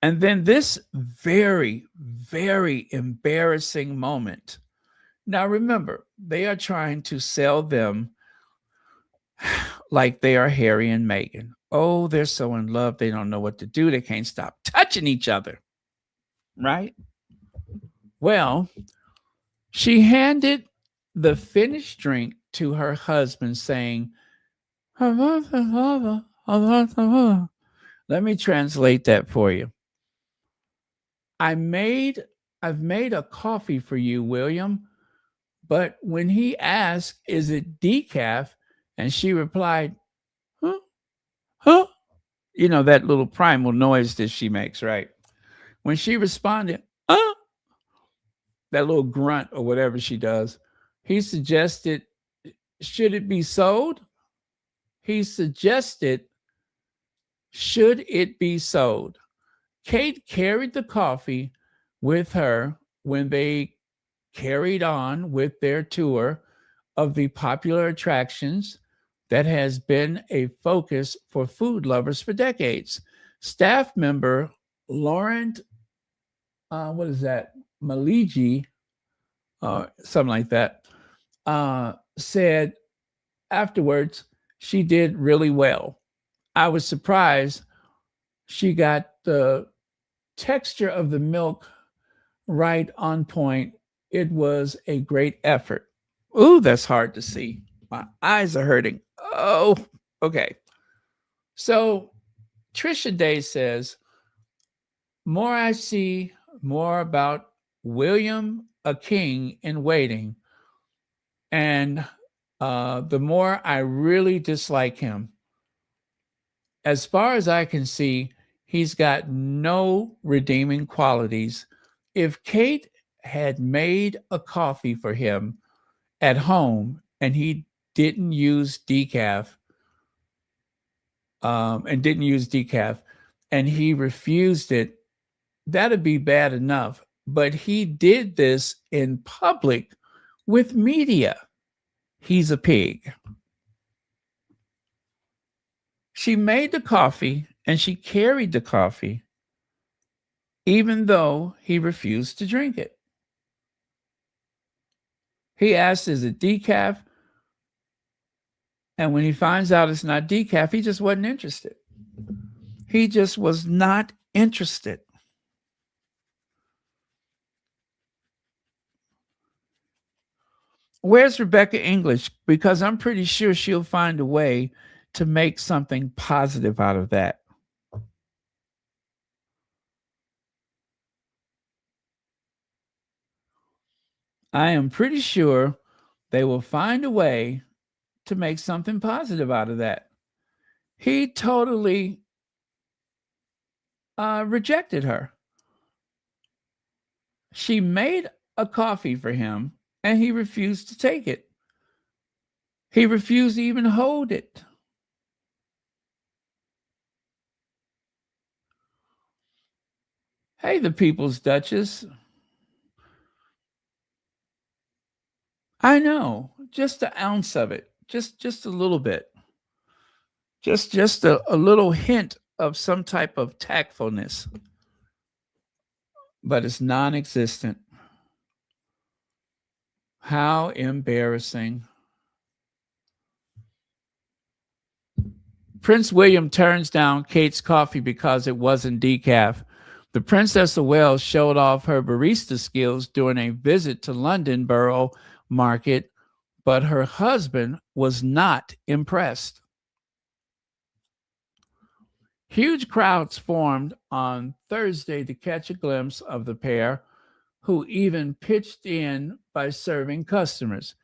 And then this very, very embarrassing moment. Now, remember, they are trying to sell them like they are Harry and Meghan. Oh, they're so in love. They don't know what to do. They can't stop touching each other. Right? Well, she handed the finished drink to her husband saying, let me translate that for you. I've made a coffee for you, William. But when he asked, is it decaf? And she replied, huh? Huh? That little primal noise that she makes, right? When she responded, that little grunt or whatever she does, he suggested, should it be sold? He suggested, should it be sold? Kate carried the coffee with her when they carried on with their tour of the popular attractions that has been a focus for food lovers for decades. Staff member Laurent, what is that? Maligi, something like that, said afterwards she did really well. I was surprised she got the texture of the milk right on point. It was a great effort. Ooh, that's hard to see. My eyes are hurting. Oh, okay. So Trisha Day says, more I see, more about William, a king in waiting, and the more I really dislike him. As far as I can see, he's got no redeeming qualities. If Kate had made a coffee for him at home and he didn't use decaf, and he refused it, that'd be bad enough. But he did this in public with media. He's a pig. She made the coffee and she carried the coffee, even though he refused to drink it. He asked, is it decaf? And when he finds out it's not decaf, he just wasn't interested. He just was not interested. Where's Rebecca English? Because I'm pretty sure she'll find a way to make something positive out of that. I am pretty sure they will find a way to make something positive out of that. He totally rejected her. She made a coffee for him and he refused to take it. He refused to even hold it. Hey, the People's Duchess. I know, just an ounce of it, just a little bit, just a little hint of some type of tactfulness, but it's non-existent. How embarrassing. Prince William turns down Kate's coffee because it wasn't decaf. The Princess of Wales showed off her barista skills during a visit to London Borough Market, but her husband was not impressed. Huge crowds formed on Thursday to catch a glimpse of the pair, who even pitched in by serving customers.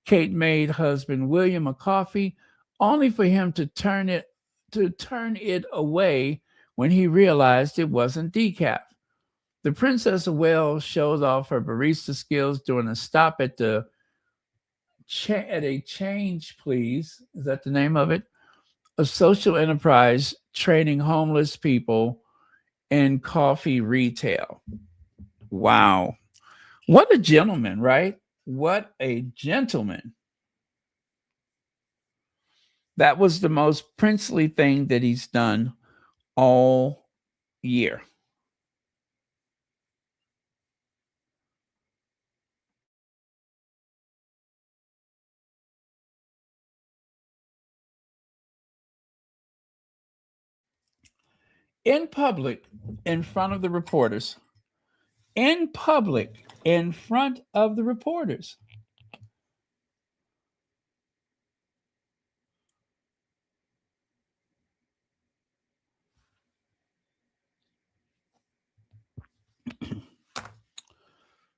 Kate made husband William a coffee, only for him to turn it away when he realized it wasn't decaf. The Princess of Wales shows off her barista skills during a stop at a Change Please, is that the name of it? A social enterprise training homeless people in coffee retail. Wow. What a gentleman, right? What a gentleman. That was the most princely thing that he's done all year. In public, in front of the reporters. In public, in front of the reporters.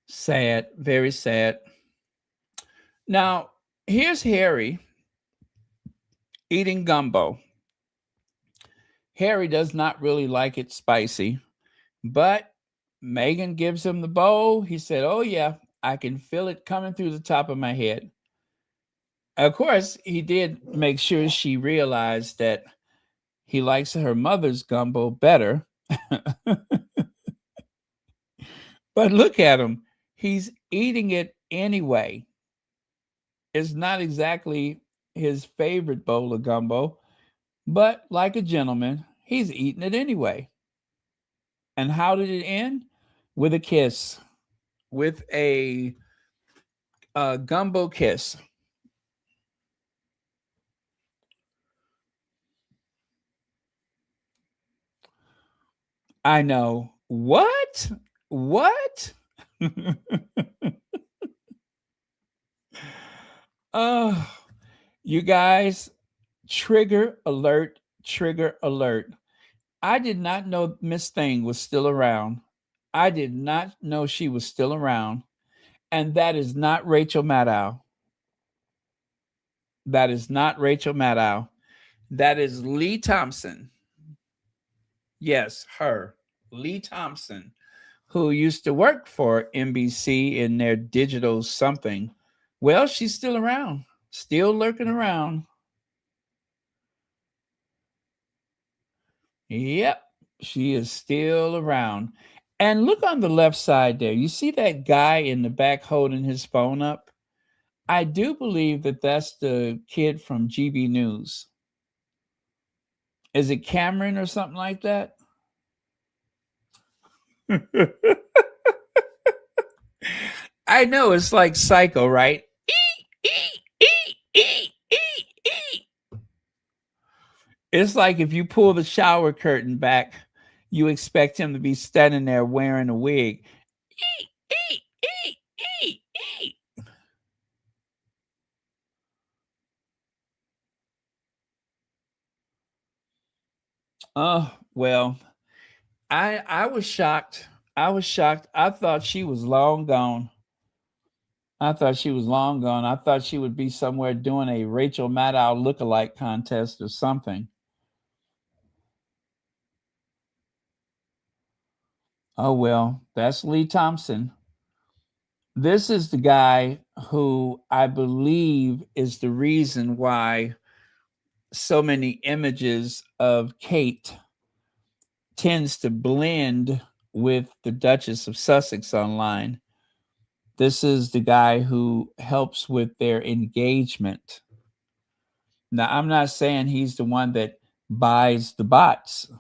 Sad, very sad. Now, here's Harry eating gumbo. Harry does not really like it spicy, but Meghan gives him the bowl. He said, oh, yeah, I can feel it coming through the top of my head. Of course, he did make sure she realized that He likes her mother's gumbo better. But look at him. He's eating it anyway. It's not exactly his favorite bowl of gumbo, but like a gentleman, he's eating it anyway. And how did it end? With a kiss, with a gumbo kiss. I know. What? What? Oh, you guys, trigger alert, trigger alert. I did not know Miss Thing was still around. I did not know she was still around. And that is not Rachel Maddow. That is not Rachel Maddow. That is Lee Thompson. Yes, her. Lee Thompson, who used to work for NBC in their digital something. Well, she's still around, still lurking around. Yep, she is still around. And look on the left side there. You see that guy in the back holding his phone up? I do believe that that's the kid from GB News. Is it Cameron or something like that? I know it's like Psycho, right? It's like if you pull the shower curtain back, you expect him to be standing there wearing a wig. Oh, well, I was shocked. I was shocked. I thought she was long gone. I thought she was long gone. I thought she would be somewhere doing a Rachel Maddow lookalike contest or something. Oh, well, that's Lee Thompson. This is the guy who I believe is the reason why so many images of Kate tends to blend with the Duchess of Sussex online. This is the guy who helps with their engagement. Now, I'm not saying he's the one that buys the bots.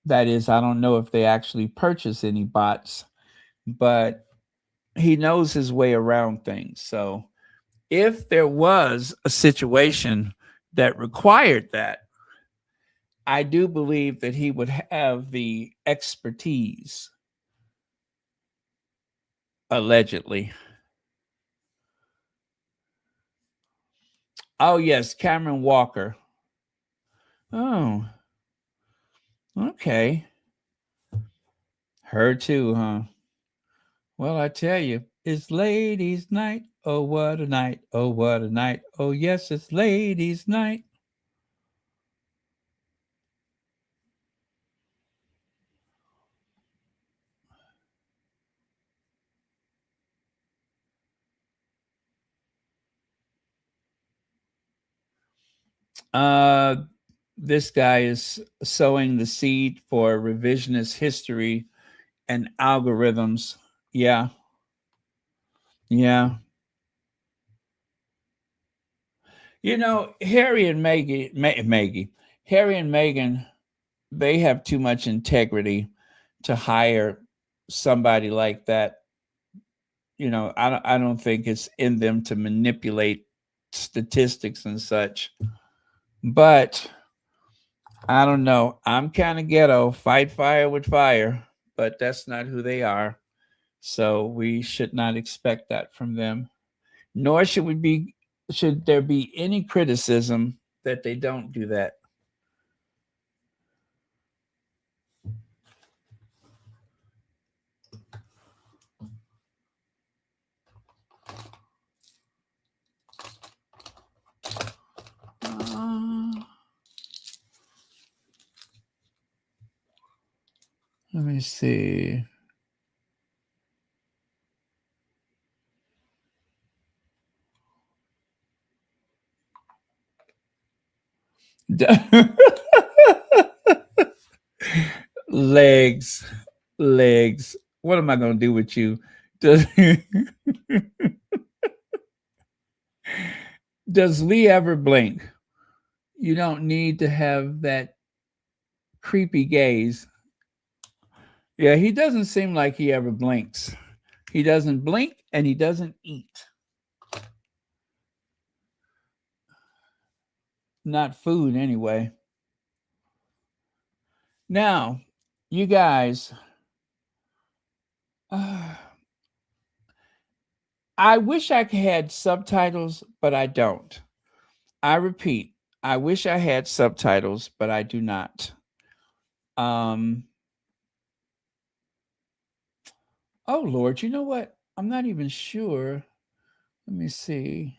That is, I don't know if they actually purchase any bots, but he knows his way around things. So if there was a situation that required that, I do believe that he would have the expertise, allegedly. Oh, yes, Cameron Walker. Oh, okay. Her too, huh? Well, I tell you, it's ladies' night. Oh, what a night. Oh, what a night. Oh, yes, it's ladies' night. Uh, this guy is sowing the seed for revisionist history and algorithms. Yeah. Yeah. You know, Harry and Meghan, they have too much integrity to hire somebody like that. You know, I don't think it's in them to manipulate statistics and such. But I don't know. I'm kind of ghetto, fight fire with fire, but that's not who they are. So we should not expect that from them. Nor should there be any criticism that they don't do that. Uh, let me see. Legs. What am I going to do with you? Does Lee ever blink? You don't need to have that creepy gaze. Yeah, he doesn't seem like he ever blinks. He doesn't blink and he doesn't eat. Not food, anyway. Now, you guys, I wish I had subtitles, but I don't. I repeat, I wish I had subtitles, but I do not. Oh, Lord, you know what? I'm not even sure. Let me see.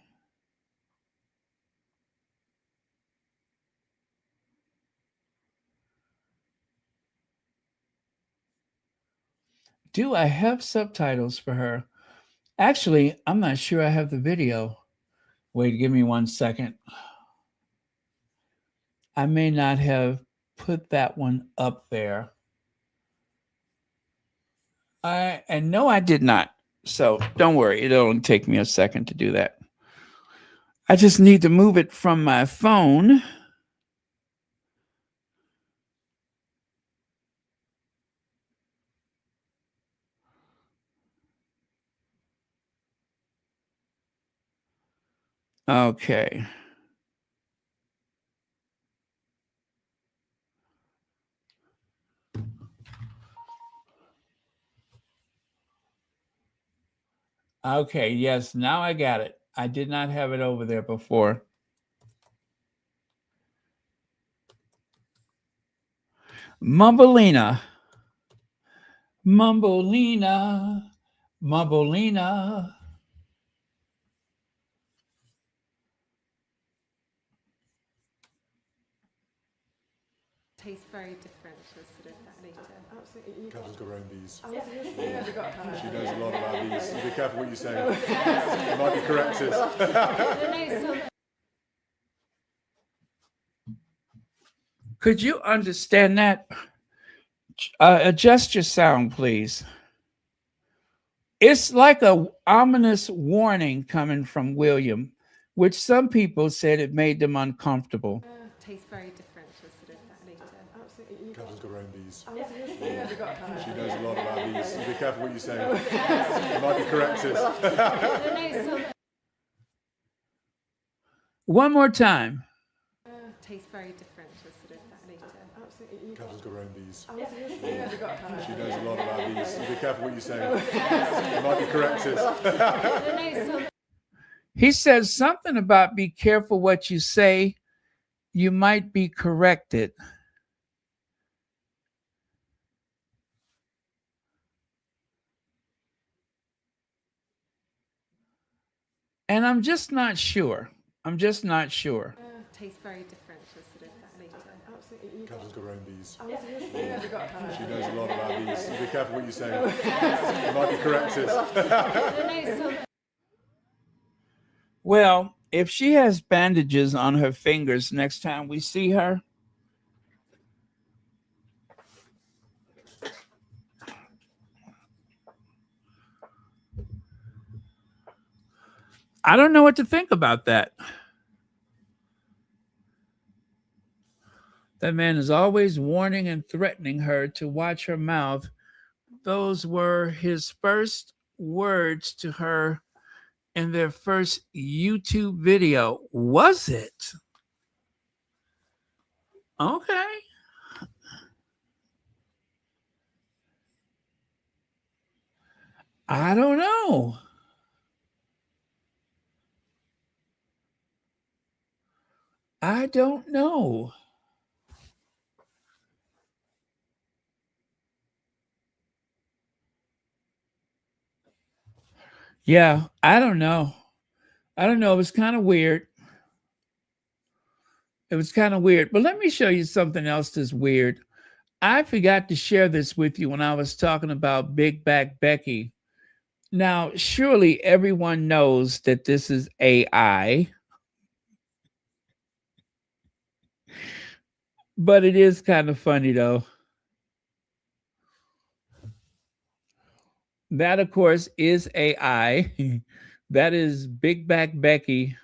Do I have subtitles for her? Actually, I'm not sure I have the video. Wait, give me 1 second. I may not have put that one up there. And no, I did not. So don't worry. It'll only take me a second to do that. I just need to move it from my phone. Okay. Okay, yes, now I got it. I did not have it over there before. Mumbleina. Tastes very different to sort of that later. Absolutely. Catherine's got her own bees. She knows a lot about bees. Be careful what you say. You might be corrected. Could you understand that? Adjust your sound, please. It's like a ominous warning coming from William, which some people said it made them uncomfortable. Tastes very different to sort of that later. Absolutely. Catherine's got her own bees. She knows a lot about bees. Be careful what you say. You might be corrected. One more time. Tastes very different to sort of that later. Absolutely. Catherine's got her own bees. She knows a lot about bees. Be careful what you say. You might be corrected. He says something about be careful what you say. You might be corrected. And I'm just not sure. Tastes very different to sort of that later. Absolutely. Catherine's got her own bees. She knows a lot about bees. Be careful what you say. You might be corrected. Well, if she has bandages on her fingers next time we see her, I don't know what to think about that. That man is always warning and threatening her to watch her mouth. Those were his first words to her in their first YouTube video. Was it? Okay. I don't know. I don't know. Yeah, I don't know. It was kind of weird. But let me show you something else that's weird. I forgot to share this with you when I was talking about Big Back Becky. Now, surely everyone knows that this is AI. But it is kind of funny though. That, of course, is AI. That is Big Back Becky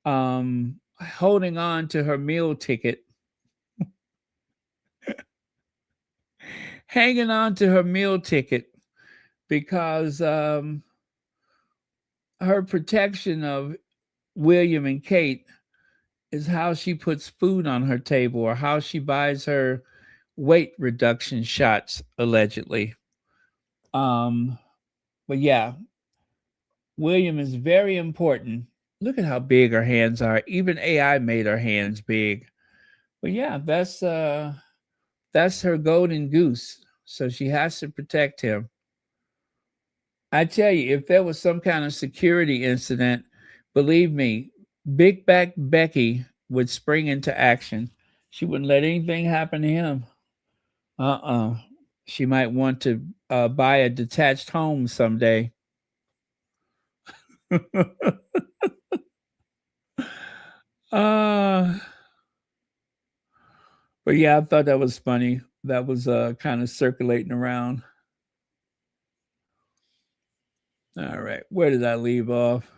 holding on to her meal ticket, hanging on to her meal ticket because her protection of William and Kate is how she puts food on her table or how she buys her weight reduction shots, allegedly. Um, but yeah, William is very important. Look at how big her hands are. Even AI made her hands big. But yeah, that's her golden goose. So she has to protect him. I tell you, if there was some kind of security incident, believe me, Big Back Becky would spring into action. She wouldn't let anything happen to him. She might want to buy a detached home someday. uh, but yeah, I thought that was funny. That was kind of circulating around. All right, where did I leave off?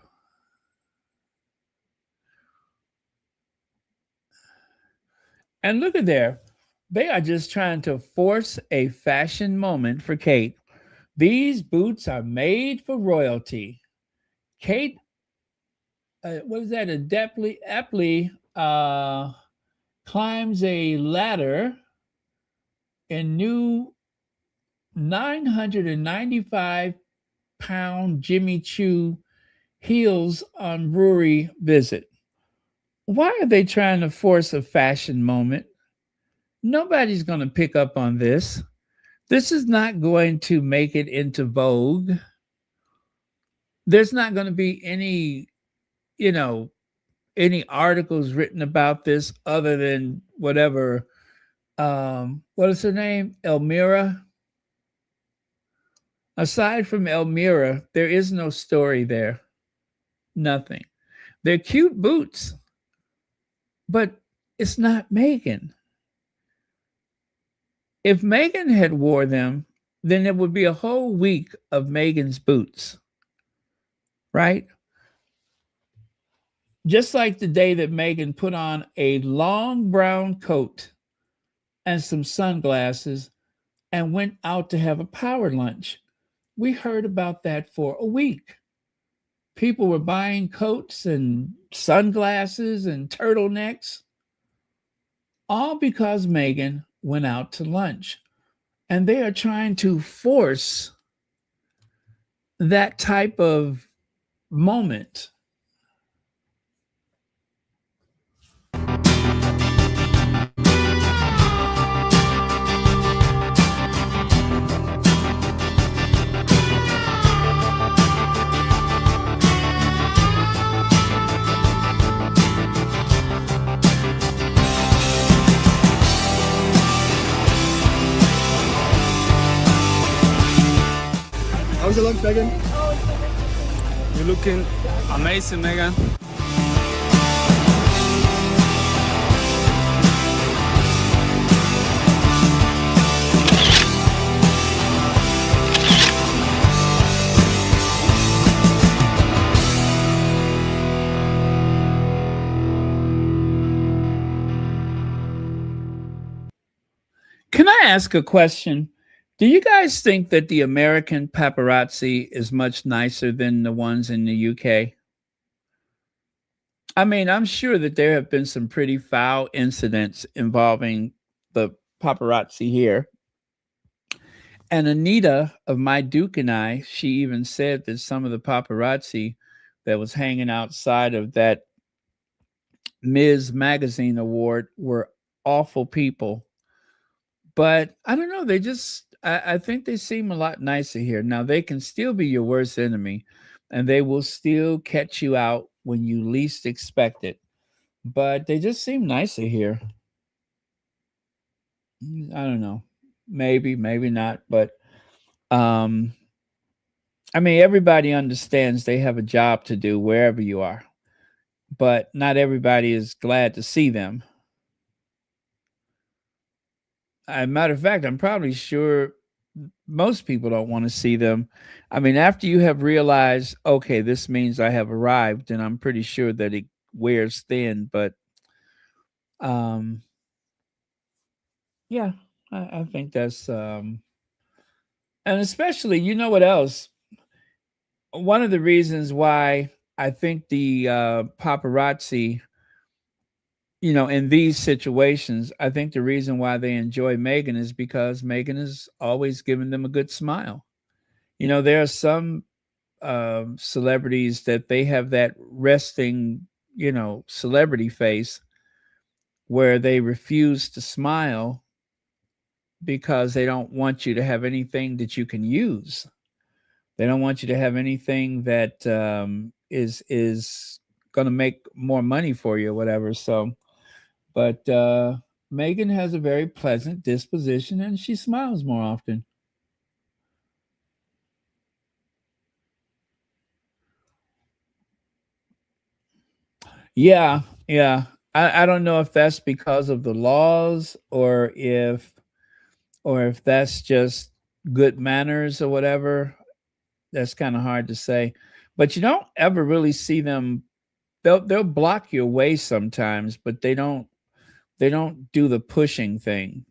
And look at there. They are just trying to force a fashion moment for Kate. These boots are made for royalty. Kate, what is that? Aptly climbs a ladder in new 995-pound Jimmy Choo heels on brewery visit. Why are they trying to force a fashion moment? Nobody's going to pick up on this. This is not going to make it into Vogue. There's not going to be any, you know, any articles written about this other than whatever. What is her name? Elmira. Aside from Elmira, there is no story there. Nothing. They're cute boots, but it's not Meghan. If Meghan had wore them, then it would be a whole week of Meghan's boots, right? Just like the day that Meghan put on a long brown coat and some sunglasses and went out to have a power lunch. We heard about that for a week. People were buying coats and sunglasses and turtlenecks, all because Meghan went out to lunch. And they are trying to force that type of moment. How's your lunch, Meghan? You're looking amazing, Meghan. Can I ask a question? Do you guys think that the American paparazzi is much nicer than the ones in the UK? I mean, I'm sure that there have been some pretty foul incidents involving the paparazzi here. And Anita of My Duke and I, she even said that some of the paparazzi that was hanging outside of that Ms. Magazine award were awful people. But I don't know. I think they seem a lot nicer here. Now, they can still be your worst enemy and they will still catch you out when you least expect it. But they just seem nicer here. I don't know. Maybe, maybe not. But I mean, everybody understands they have a job to do wherever you are. But not everybody is glad to see them. Matter of fact, I'm probably sure most people don't want to see them. I mean, after you have realized, okay, this means I have arrived, and I'm pretty sure that it wears thin. But um, yeah, I think that's and especially, you know what else? One of the reasons why I think the paparazzi, in these situations, I think the reason why they enjoy Meghan is because Meghan is always giving them a good smile. There are some celebrities that they have that resting, celebrity face where they refuse to smile because they don't want you to have anything that you can use. They don't want you to have anything that is going to make more money for you or whatever. So, but Meghan has a very pleasant disposition and she smiles more often. Yeah, yeah. I don't know if that's because of the laws or if that's just good manners or whatever. That's kind of hard to say. But you don't ever really see them. They'll block your way sometimes, but they don't do the pushing thing.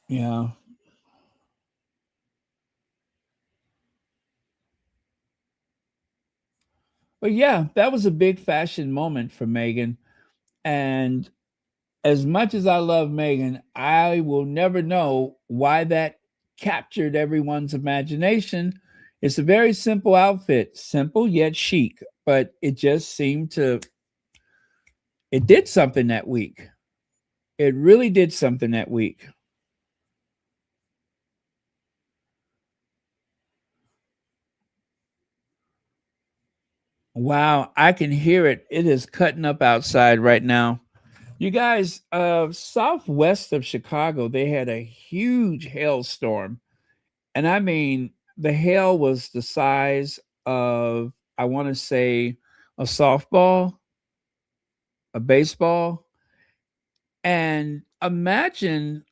Yeah. But yeah, that was a big fashion moment for Megan. And as much as I love Megan, I will never know why that captured everyone's imagination. It's a very simple outfit, simple yet chic, but it just seemed to it did something that week. It really did something that week. Wow, I can hear it. It is cutting up outside right now. You guys, southwest of Chicago, they had a huge hailstorm. And I mean, the hail was the size of, I want to say, a softball, a baseball. And imagine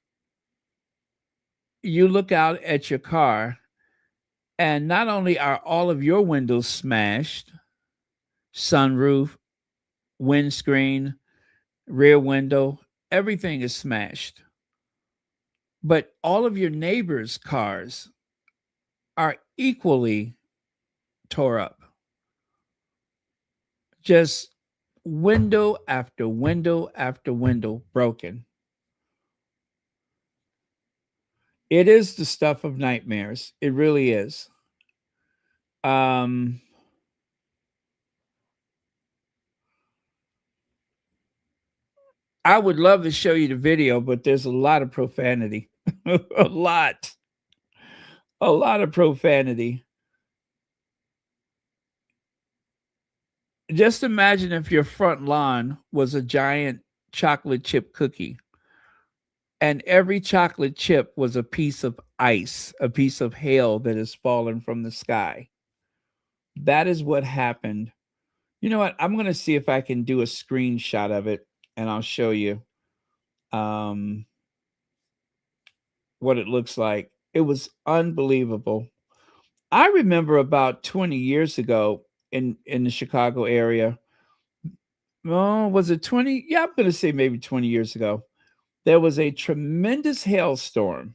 you look out at your car, and not only are all of your windows smashed, sunroof, windscreen, rear window, everything is smashed. But all of your neighbors' cars are equally tore up. Just window after window after window broken. It is the stuff of nightmares. It really is. Um, I would love to show you the video, but there's a lot of profanity. a lot. A lot of profanity. Just imagine if your front lawn was a giant chocolate chip cookie and every chocolate chip was a piece of ice, a piece of hail that has fallen from the sky. That is what happened. You know what? I'm going to see if I can do a screenshot of it and I'll show you um, what it looks like. It was unbelievable. I remember about 20 years ago in the Chicago area. Oh, was it 20? Yeah, I'm going to say maybe 20 years ago. There was a tremendous hailstorm,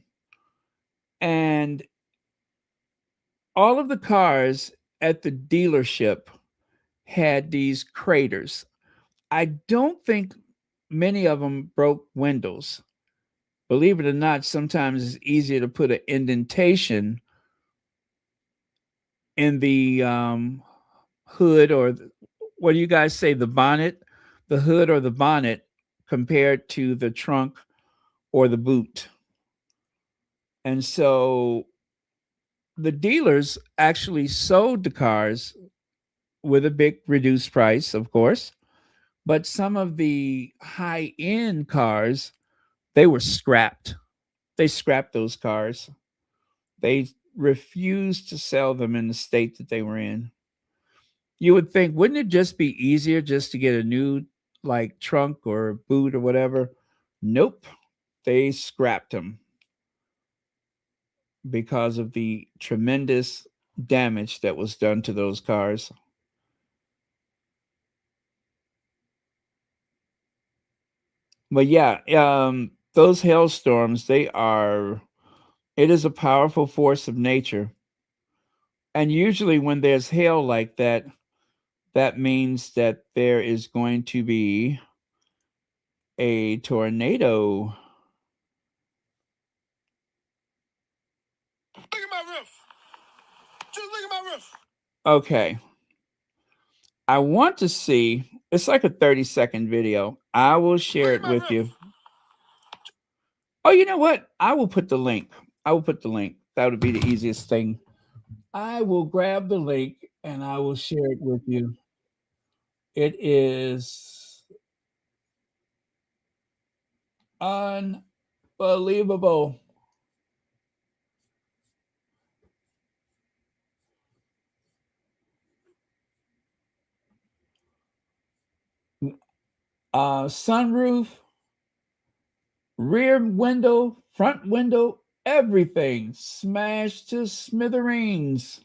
and all of the cars at the dealership had these craters. I don't think many of them broke windows. Believe it or not, sometimes it's easier to put an indentation in the hood or what do you guys say, the bonnet, the hood or the bonnet compared to the trunk or the boot. And so the dealers actually sold the cars with a big reduced price, of course, but some of the high end cars, they were scrapped. They scrapped those cars. They refused to sell them in the state that they were in. You would think, wouldn't it just be easier just to get a new, like trunk or boot or whatever. Nope, they scrapped them because of the tremendous damage that was done to those cars. But yeah, those hailstorms, it is a powerful force of nature. And usually when there's hail like that, that means that there is going to be a tornado. Look at my roof. Just look at my roof. Okay. I want to see, it's like a 30-second video. I will share it with you. Oh, you know what? I will put the link. That would be the easiest thing. I will grab the link and I will share it with you. It is unbelievable. Sunroof, rear window, front window, everything smashed to smithereens.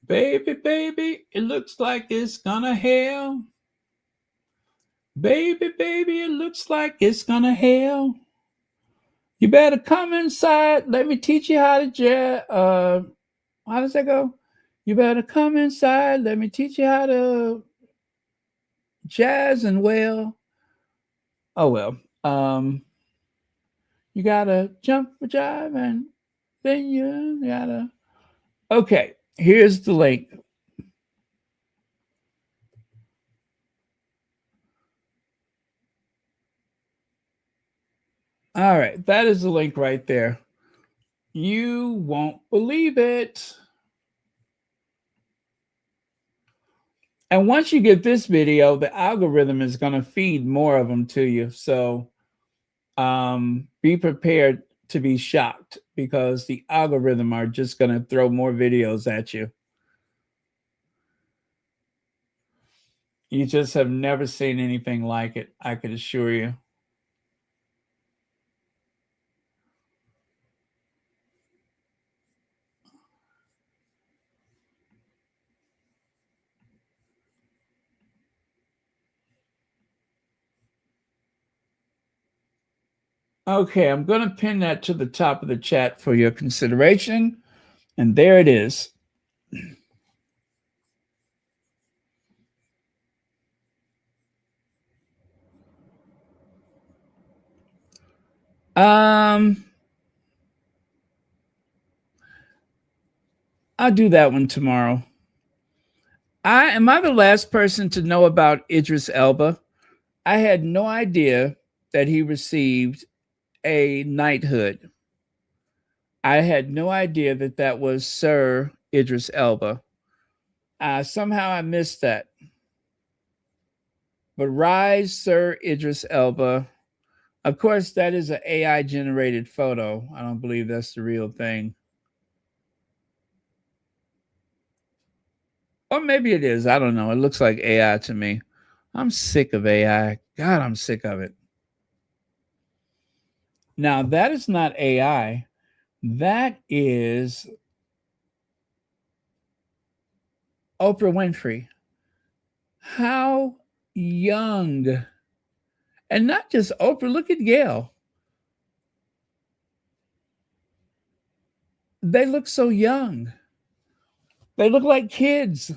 Baby, baby, it looks like it's gonna hail. Baby, baby, it looks like it's gonna hail. You better come inside. Let me teach you how to jazz. How does that go? You better come inside. Let me teach you how to jazz and wail. Oh well. You gotta jump for jive and then you gotta. Okay, here's the link. All right, that is the link right there. You won't believe it. And once you get this video, the algorithm is going to feed more of them to you. So be prepared to be shocked because the algorithm are just going to throw more videos at you. You just have never seen anything like it, I could assure you. Okay, I'm going to pin that to the top of the chat for your consideration. And there it is. I'll do that one tomorrow. Am I the last person to know about Idris Elba? I had no idea that he received a knighthood. I had no idea that that was Sir Idris Elba. Somehow I missed that. But rise, Sir Idris Elba. Of course, that is an AI generated photo. I don't believe that's the real thing. Or maybe it is. I don't know. It looks like AI to me. I'm sick of AI. God, I'm sick of it. Now, that is not AI. That is Oprah Winfrey. How young. And not just Oprah. Look at Gail. They look so young. They look like kids.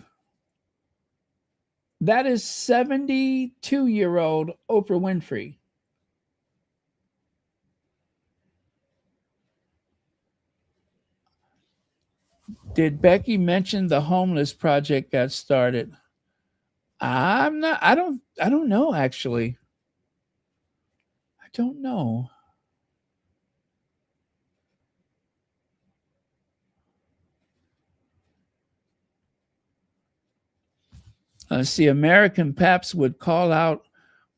That is 72-year-old Oprah Winfrey. Did Becky mention the homeless project got started? I don't know actually. I don't know. See, American Paps would call out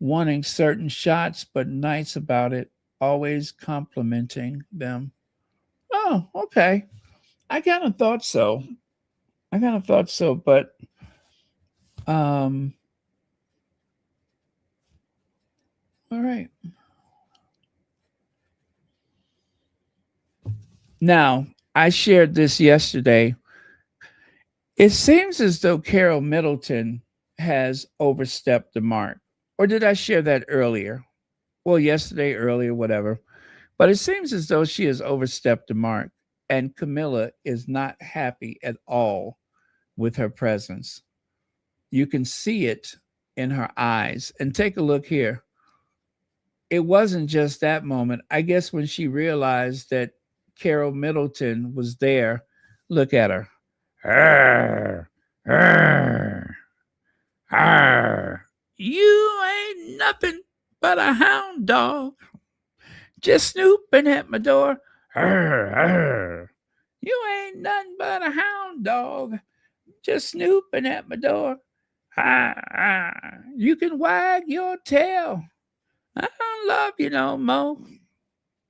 wanting certain shots, but nice about it, always complimenting them. Oh, okay. I kind of thought so. But all right. Now, I shared this yesterday. It seems as though Carol Middleton has overstepped the mark. Or did I share that earlier? Well, yesterday, earlier, whatever. But it seems as though she has overstepped the mark, and Camilla is not happy at all with her presence. You can see it in her eyes. And take a look here. It wasn't just that moment. I guess when she realized that Carol Middleton was there, look at her. Arr, arr, arr. You ain't nothing but a hound dog, just snooping at my door. Arr, arr. You ain't nothing but a hound dog, just snooping at my door. Ah, ah. You can wag your tail. I don't love you no more.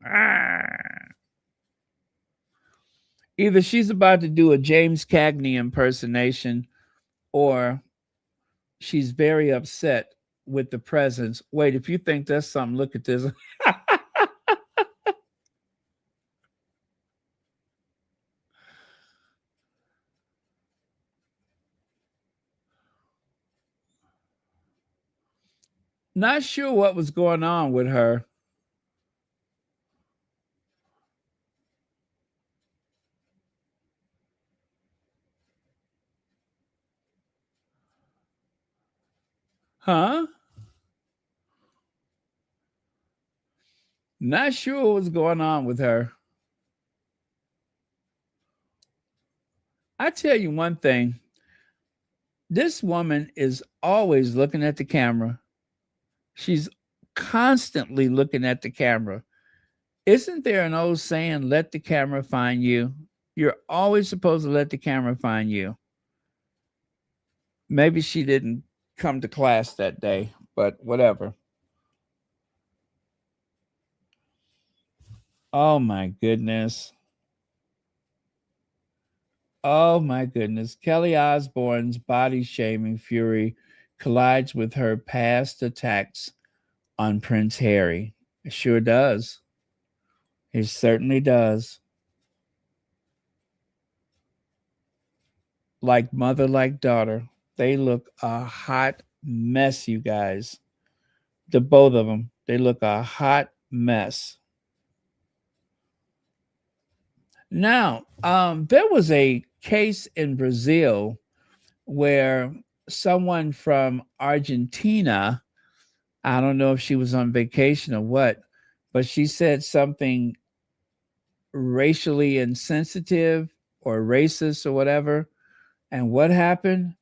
Ah. Either she's about to do a James Cagney impersonation, or she's very upset with the presence. Wait, if you think that's something, look at this. Not sure what was going on with her. Huh? Not sure what was going on with her. I tell you one thing. This woman is always looking at the camera. She's constantly looking at the camera. Isn't there an old saying, let the camera find you? You're always supposed to let the camera find you. Maybe she didn't come to class that day, but whatever. Oh my goodness. Oh my goodness. Kelly Osbourne's body shaming fury collides with her past attacks on Prince Harry. It sure does. It certainly does. Like mother, like daughter. They look a hot mess, you guys. The both of them. They look a hot mess. Now, there was a case in Brazil where someone from Argentina, I don't know if she was on vacation or what, but she said something racially insensitive or racist or whatever. And what happened?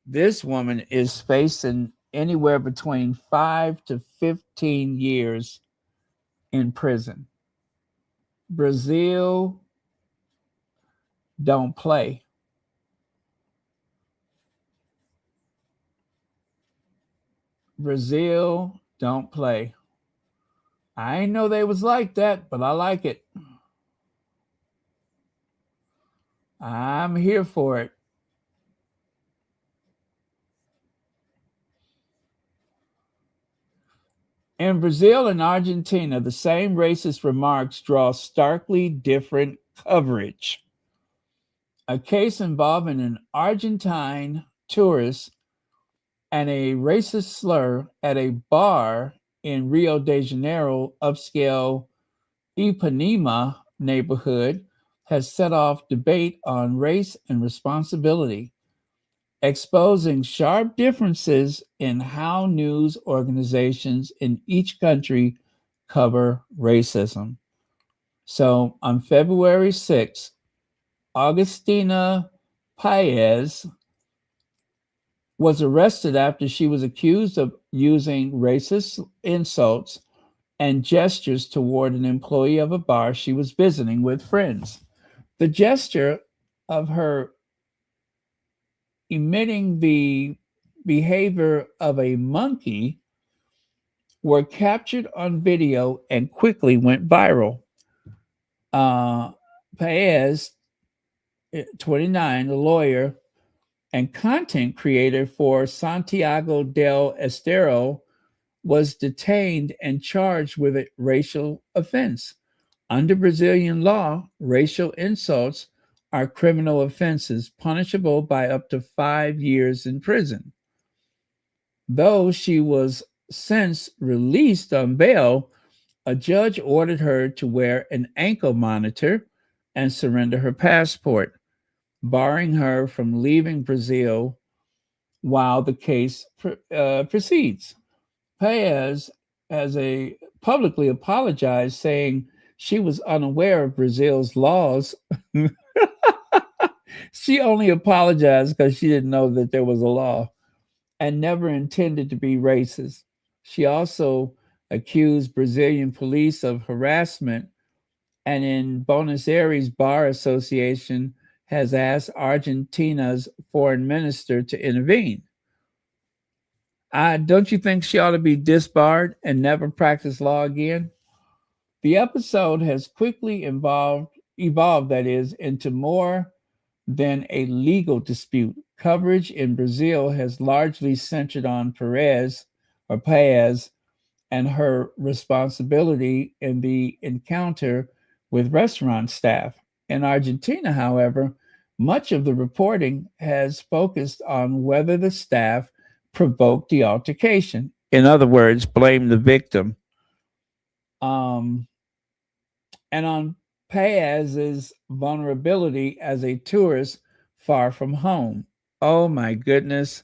This woman is facing anywhere between 5 to 15 years in prison. Brazil don't play. Brazil don't play. I ain't know they was like that, but I like it. I'm here for it. In Brazil and Argentina, the same racist remarks draw starkly different coverage. A case involving an Argentine tourist and a racist slur at a bar in Rio de Janeiro upscale Ipanema neighborhood has set off debate on race and responsibility, exposing sharp differences in how news organizations in each country cover racism. So on February 6th, Augustina Paez was arrested after she was accused of using racist insults and gestures toward an employee of a bar she was visiting with friends. The gesture of her emitting the behavior of a monkey were captured on video and quickly went viral. Paez, 29, a lawyer and content creator for Santiago del Estero, was detained and charged with a racial offense. Under Brazilian law, racial insults are criminal offenses punishable by up to 5 years in prison. Though she was since released on bail, a judge ordered her to wear an ankle monitor and surrender her passport, barring her from leaving Brazil while the case proceeds. Paez has publicly apologized, saying she was unaware of Brazil's laws. She only apologized because she didn't know that there was a law and never intended to be racist. She also accused Brazilian police of harassment, and in Buenos Aires Bar Association has asked Argentina's foreign minister to intervene. Don't you think she ought to be disbarred and never practice law again? The episode has quickly evolved, that is, into more than a legal dispute. Coverage in Brazil has largely centered on Paez and her responsibility in the encounter with restaurant staff. In Argentina, however, much of the reporting has focused on whether the staff provoked the altercation. In other words, blame the victim. And on Paez's vulnerability as a tourist far from home. Oh my goodness.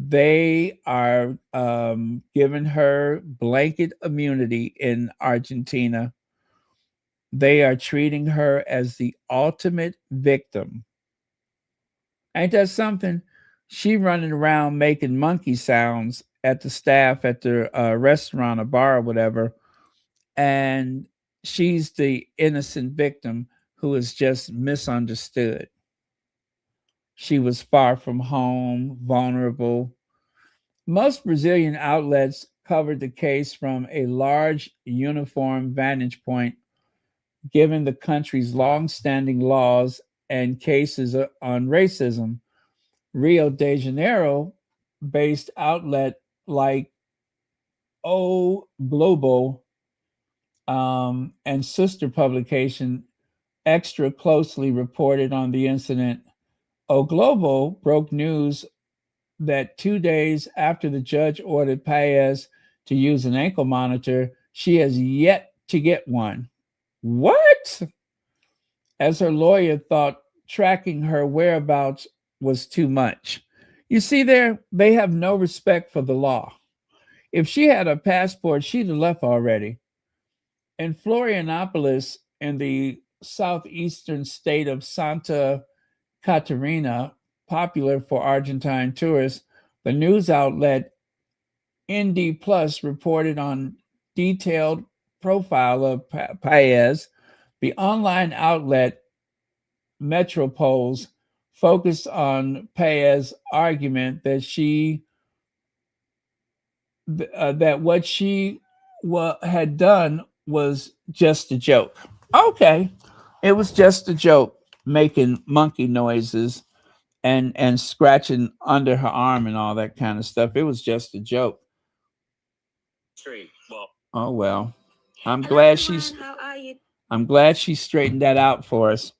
They are giving her blanket immunity in Argentina. They are treating her as the ultimate victim. Ain't that something? She running around making monkey sounds at the staff at the restaurant or bar or whatever, and she's the innocent victim who is just misunderstood. She was far from home, vulnerable. Most Brazilian outlets covered the case from a large uniform vantage point, given the country's long-standing laws and cases on racism. Rio de Janeiro based outlet like O Globo and sister publication Extra closely reported on the incident. O Globo broke news that 2 days after the judge ordered Paez to use an ankle monitor, she has yet to get one. What? As her lawyer thought tracking her whereabouts was too much. You see there, they have no respect for the law. If she had a passport, she'd have left already. In Florianopolis, in the southeastern state of Santa Catarina, popular for Argentine tourists, the news outlet ND Plus reported on detailed profile of Paez. The online outlet Metropol's focused on Paez's argument that that what she had done was just a joke. Okay, it was just a joke, making monkey noises and scratching under her arm and all that kind of stuff. It was just a joke. Oh well. I'm glad she straightened that out for us.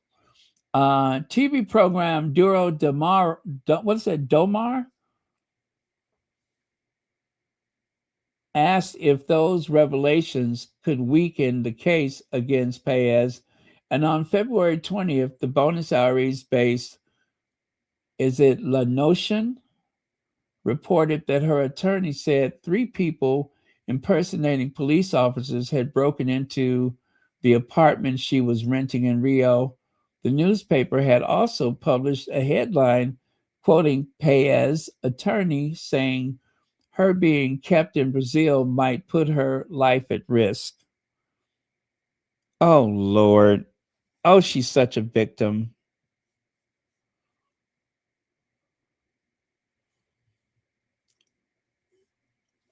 TV program Duro de Mar, what's that, Domar? Asked if those revelations could weaken the case against Paez. And on February 20th, the Buenos Aires-based, is it La Notion, reported that her attorney said 3 people impersonating police officers had broken into the apartment she was renting in Rio. The newspaper had also published a headline quoting Paez's attorney, saying her being kept in Brazil might put her life at risk. Oh, Lord. Oh, she's such a victim.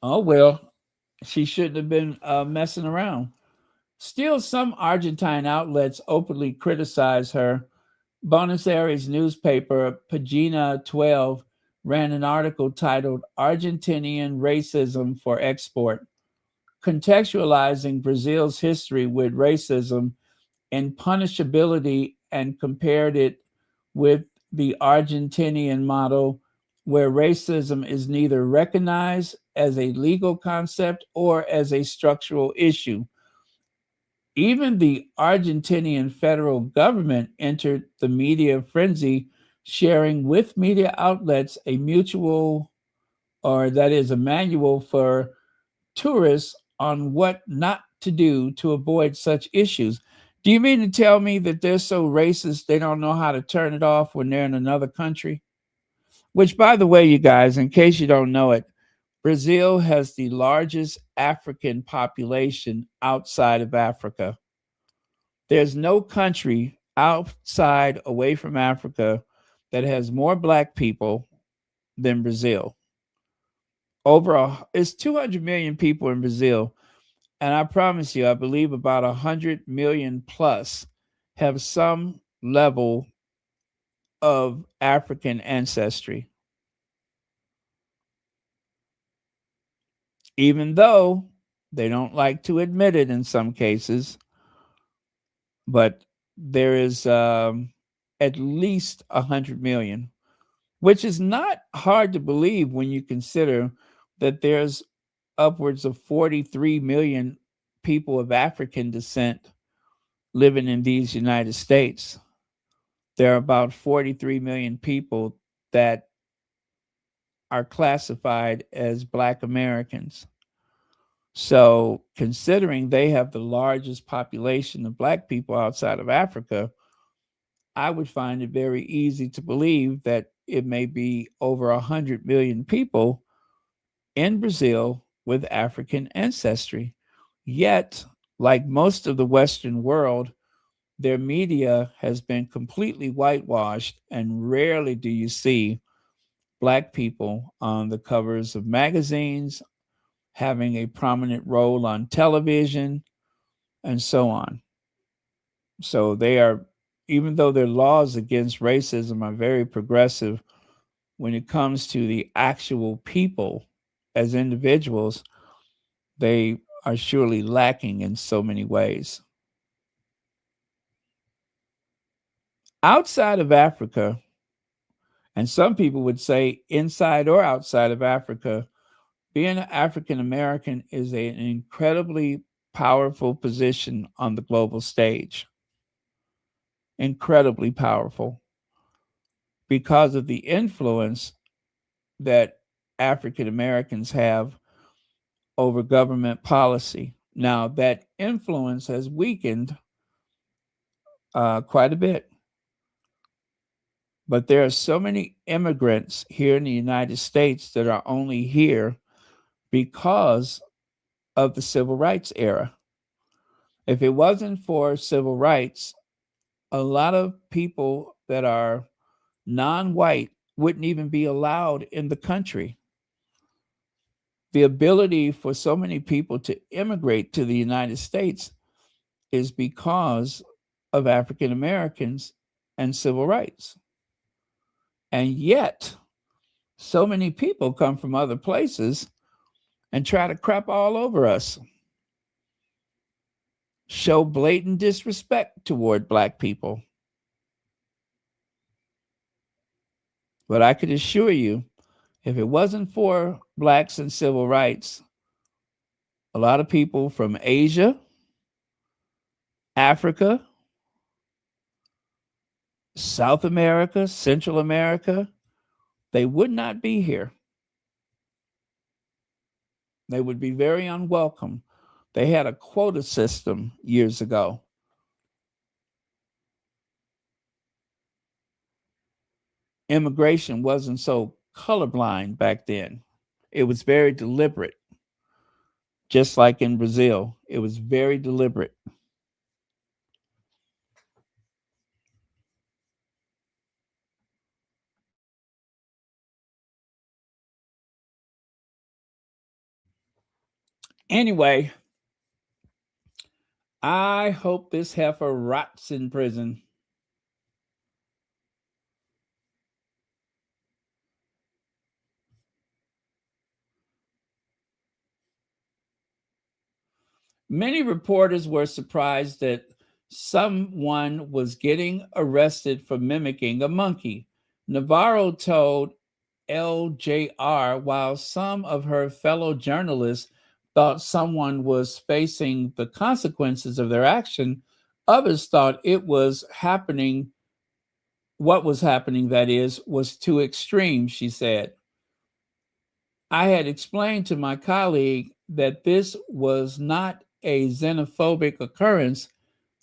Oh, well, She shouldn't have been messing around. Still, some Argentine outlets openly criticize her. Buenos Aires newspaper Pagina 12 ran an article titled Argentinian Racism for Export, contextualizing Brazil's history with racism and punishability, and compared it with the Argentinian model, where racism is neither recognized as a legal concept or as a structural issue. Even the Argentinian federal government entered the media frenzy, sharing with media outlets a mutual, or that is, a manual for tourists on what not to do to avoid such issues. Do you mean to tell me that they're so racist they don't know how to turn it off when they're in another country? Which, by the way, you guys, in case you don't know it, Brazil has the largest African population outside of Africa. There's no country outside, away from Africa, that has more black people than Brazil. It's 200 million people in Brazil. And I promise you, I believe about 100 million plus have some level of African ancestry. Even though they don't like to admit it in some cases, but there is at least 100 million, which is not hard to believe when you consider that there's upwards of 43 million people of African descent living in these United States. There are about 43 million people that are classified as Black Americans. So, considering they have the largest population of Black people outside of Africa, I would find it very easy to believe that it may be over 100 million people in Brazil with African ancestry. Yet, like most of the Western world, their media has been completely whitewashed, and rarely do you see Black people on the covers of magazines, having a prominent role on television, and so on. So they are, even though their laws against racism are very progressive, when it comes to the actual people as individuals, they are surely lacking in so many ways. Outside of Africa, and some people would say inside or outside of Africa, being an African American is an incredibly powerful position on the global stage. Incredibly powerful because of the influence that African Americans have over government policy. Now, that influence has weakened quite a bit. But there are so many immigrants here in the United States that are only here because of the civil rights era. If it wasn't for civil rights, a lot of people that are non-white wouldn't even be allowed in the country. The ability for so many people to immigrate to the United States is because of African Americans and civil rights. And yet, so many people come from other places and try to crap all over us, show blatant disrespect toward Black people. But I could assure you, if it wasn't for Blacks and civil rights, a lot of people from Asia, Africa, South America, Central America, they would not be here. They would be very unwelcome. They had a quota system years ago. Immigration wasn't so colorblind back then. It was very deliberate. Just like in Brazil, it was very deliberate. Anyway, I hope this heifer rots in prison. Many reporters were surprised that someone was getting arrested for mimicking a monkey. Navarro told LJR, while some of her fellow journalists thought someone was facing the consequences of their action, others thought it was happening. What was happening, that is, was too extreme, she said. I had explained to my colleague that this was not a xenophobic occurrence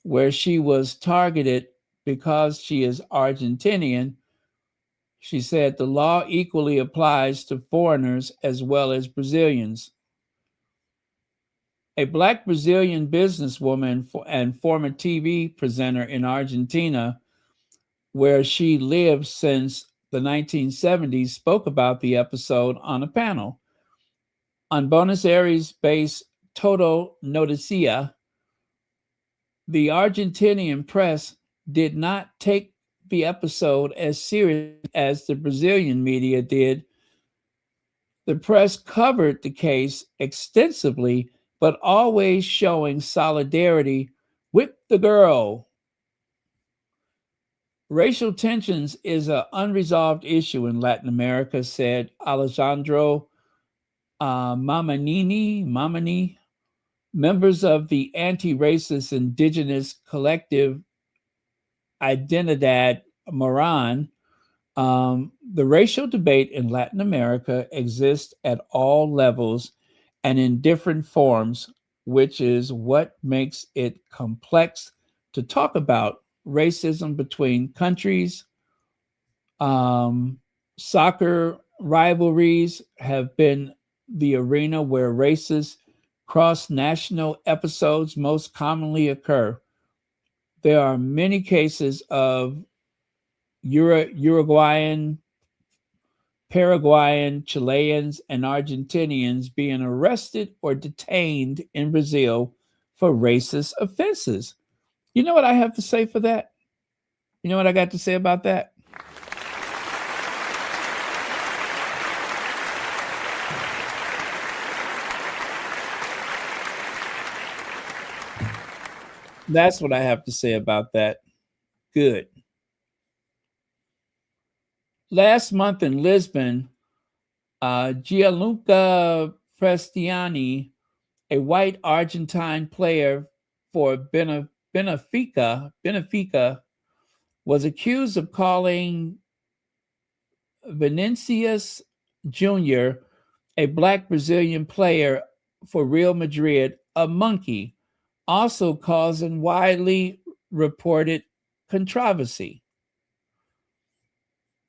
where she was targeted because she is Argentinian. She said the law equally applies to foreigners as well as Brazilians. A Black Brazilian businesswoman and former TV presenter in Argentina, where she lived since the 1970s, spoke about the episode on a panel. On Buenos Aires-based Todo Noticia, the Argentinian press did not take the episode as serious as the Brazilian media did. The press covered the case extensively, but always showing solidarity with the girl. Racial tensions is an unresolved issue in Latin America, said Alejandro Mamani, members of the anti-racist indigenous collective Identidad Moran. The racial debate in Latin America exists at all levels and in different forms, which is what makes it complex to talk about. Racism between countries, soccer rivalries have been the arena where racist cross-national episodes most commonly occur. There are many cases of Uruguayan, Paraguayan, Chileans, and Argentinians being arrested or detained in Brazil for racist offenses. You know what I have to say for that? You know what I got to say about that? That's what I have to say about that. Good. Last month in Lisbon, Gianluca Prestiani, a white Argentine player for Benfica, was accused of calling Vinicius Jr., a Black Brazilian player for Real Madrid, a monkey, also causing widely reported controversy.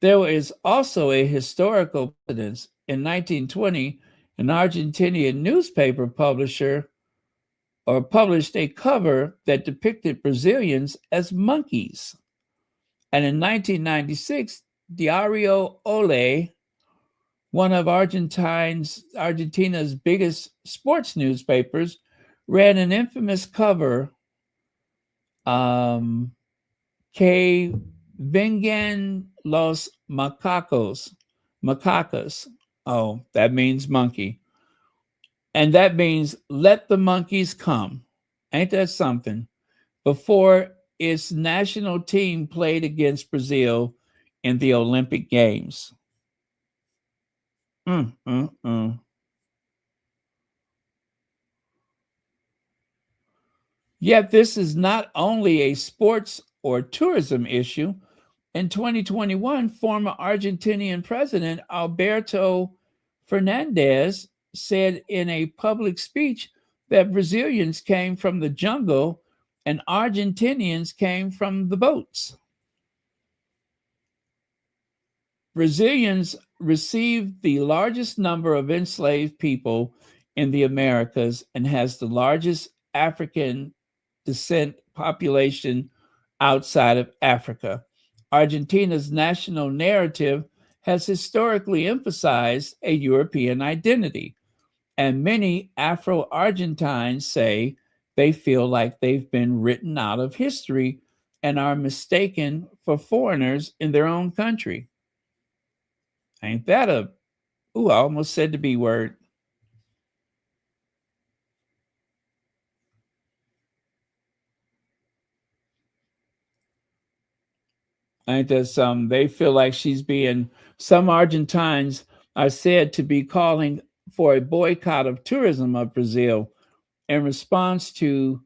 There is also a historical precedent. In 1920, an Argentinian newspaper published a cover that depicted Brazilians as monkeys. And in 1996, Diario Ole, one of Argentina's biggest sports newspapers, ran an infamous cover, Que vengan los macacos. Oh, that means monkey. And that means let the monkeys come. Ain't that something? Before its national team played against Brazil in the Olympic Games. Yet this is not only a sports or tourism issue. In 2021, former Argentinian President Alberto Fernandez said in a public speech that Brazilians came from the jungle and Argentinians came from the boats. Brazilians received the largest number of enslaved people in the Americas and has the largest African descent population outside of Africa. Argentina's national narrative has historically emphasized a European identity, And many Afro-Argentines say they feel like they've been written out of history and are mistaken for foreigners in their own country. Ain't that a, ooh, I almost said the B word. Ain't that some? They feel like she's being, some Argentines are said to be calling for a boycott of tourism of Brazil in response to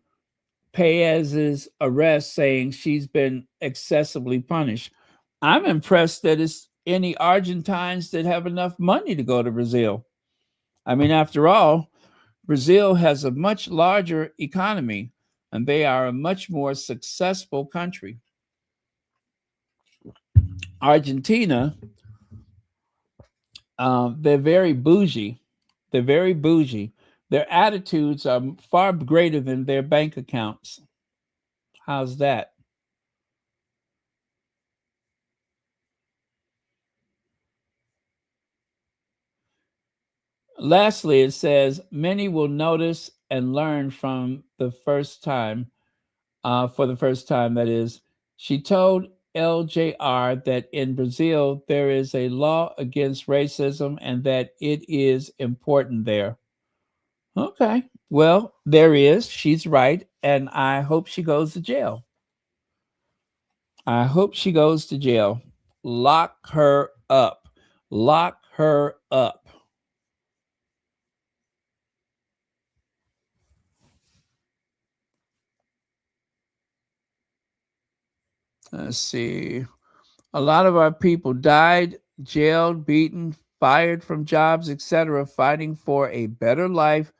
Paez's arrest, saying she's been excessively punished. I'm impressed that it's any Argentines that have enough money to go to Brazil. I mean, after all, Brazil has a much larger economy and they are a much more successful country. Argentina, they're very bougie. They're very bougie. Their attitudes are far greater than their bank accounts. How's that? Lastly, it says many will notice and learn from the first time, for the first time, that is. She told LJR that in Brazil there is a law against racism and that it is important there. Okay, well, there is. She's right. And I hope she goes to jail. I hope she goes to jail. Lock her up. Lock her up. Let's see. A lot of our people died, jailed, beaten, fired from jobs, etc., fighting for a better life.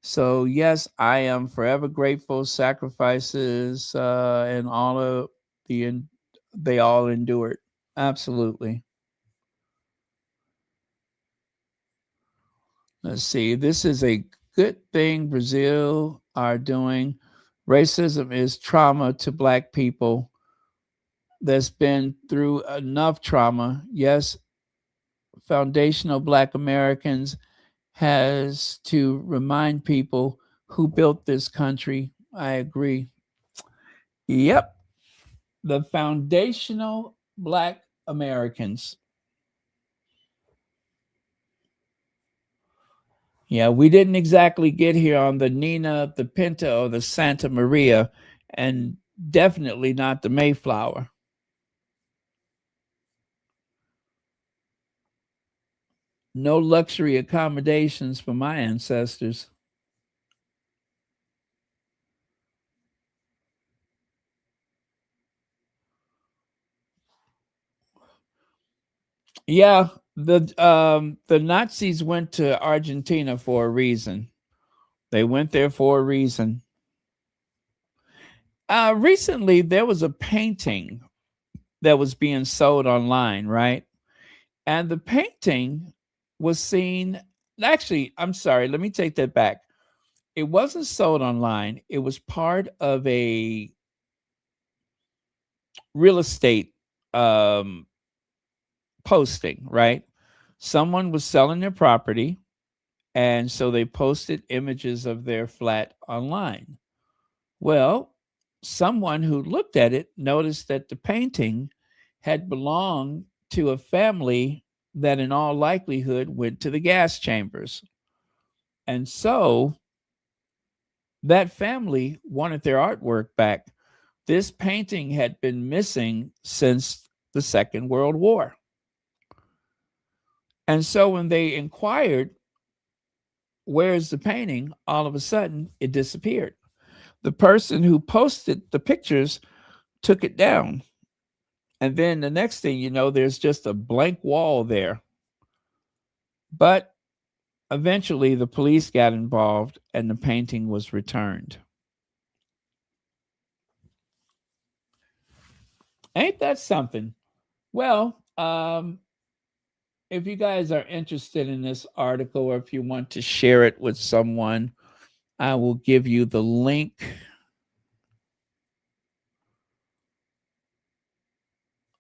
So, yes, I am forever grateful. Sacrifices and all of they all endured. Absolutely. Let's see. This is a good thing Brazil are doing. Racism is trauma to Black people that's been through enough trauma. Yes, foundational Black Americans has to remind people who built this country. I agree. Yep. The foundational Black Americans. Yeah, we didn't exactly get here on the Nina, the Pinta, or the Santa Maria, and definitely not the Mayflower. No luxury accommodations for my ancestors. Yeah, the Nazis went to Argentina for a reason. They went there for a reason. Recently, there was a painting that was being sold online, right? And the painting was seen. Actually, I'm sorry. Let me take that back. It wasn't sold online. It was part of a real estate um, posting, right? Someone was selling their property, and so they posted images of their flat online. Well, someone who looked at it noticed that the painting had belonged to a family that, in all likelihood, went to the gas chambers. And so that family wanted their artwork back. This painting had been missing since the Second World War. And so when they inquired, where's the painting? All of a sudden, it disappeared. The person who posted the pictures took it down. And then the next thing you know, there's just a blank wall there. But eventually, the police got involved and the painting was returned. Ain't that something? Well, if you guys are interested in this article or if you want to share it with someone, I will give you the link.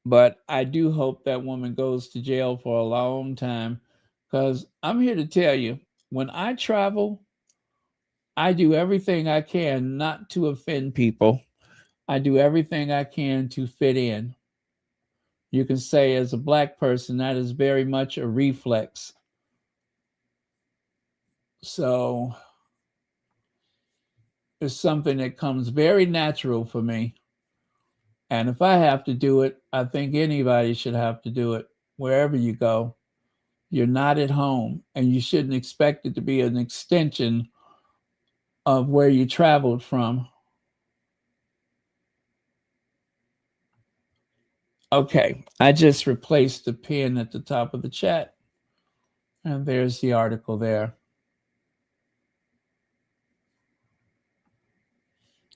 But I do hope that woman goes to jail for a long time, because I'm here to tell you, when I travel, I do everything I can not to offend people. I do everything I can to fit in. You can say, as a black person, that is very much a reflex. So it's something that comes very natural for me. And if I have to do it, I think anybody should have to do it wherever you go. You're not at home, and you shouldn't expect it to be an extension of where you traveled from. Okay, I just replaced the pin at the top of the chat, and there's the article there.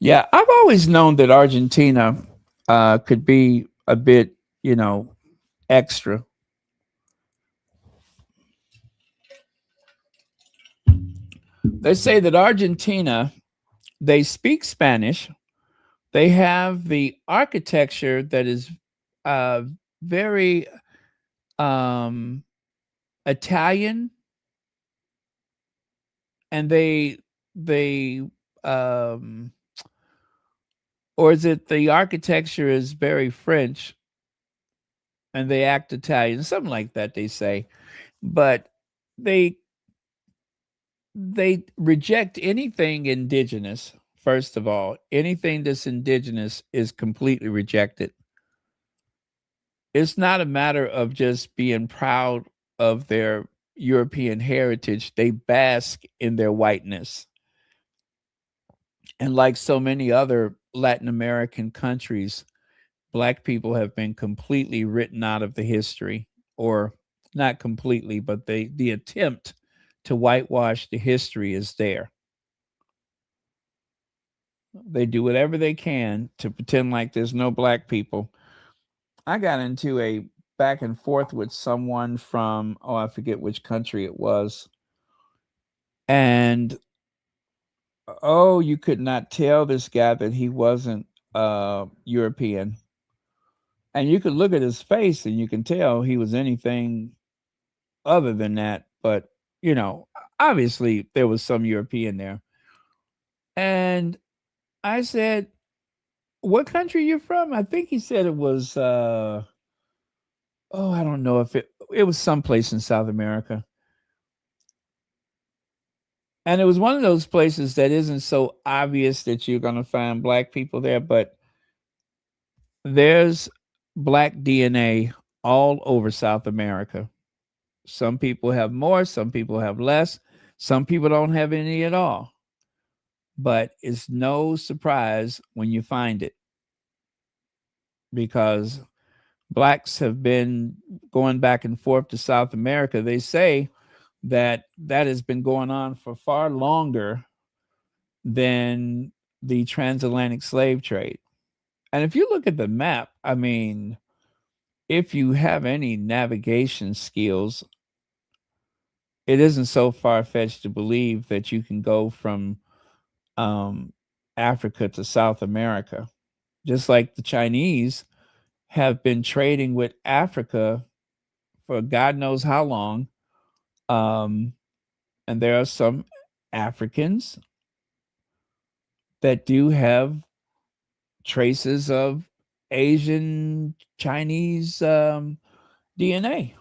Yeah, I've always known that Argentina could be a bit, extra. They say that Argentina, they speak Spanish. They have the architecture that is very Italian, and they or is it the architecture is very French and they act Italian, something like that they say. But they reject anything indigenous. First of all, anything that's indigenous is completely rejected. It's not a matter of just being proud of their European heritage. They bask in their whiteness. And like so many other Latin American countries, Black people have been completely written out of the history, or not completely, but the attempt to whitewash the history is there. They do whatever they can to pretend like there's no Black people. I got into a back and forth with someone from, I forget which country it was. And, you could not tell this guy that he wasn't European. And you could look at his face and you can tell he was anything other than that. But, obviously there was some European there. And I said, what country you from? I think he said it was, I don't know if it was someplace in South America. And it was one of those places that isn't so obvious that you're going to find Black people there, but there's Black DNA all over South America. Some people have more, some people have less, some people don't have any at all. But it's no surprise when you find it, because Blacks have been going back and forth to South America. They say that has been going on for far longer than the transatlantic slave trade. And if you look at the map, I mean, if you have any navigation skills, it isn't so far-fetched to believe that you can go from Africa to South America. Just like the Chinese have been trading with Africa for God knows how long. And there are some Africans that do have traces of Asian, Chinese DNA.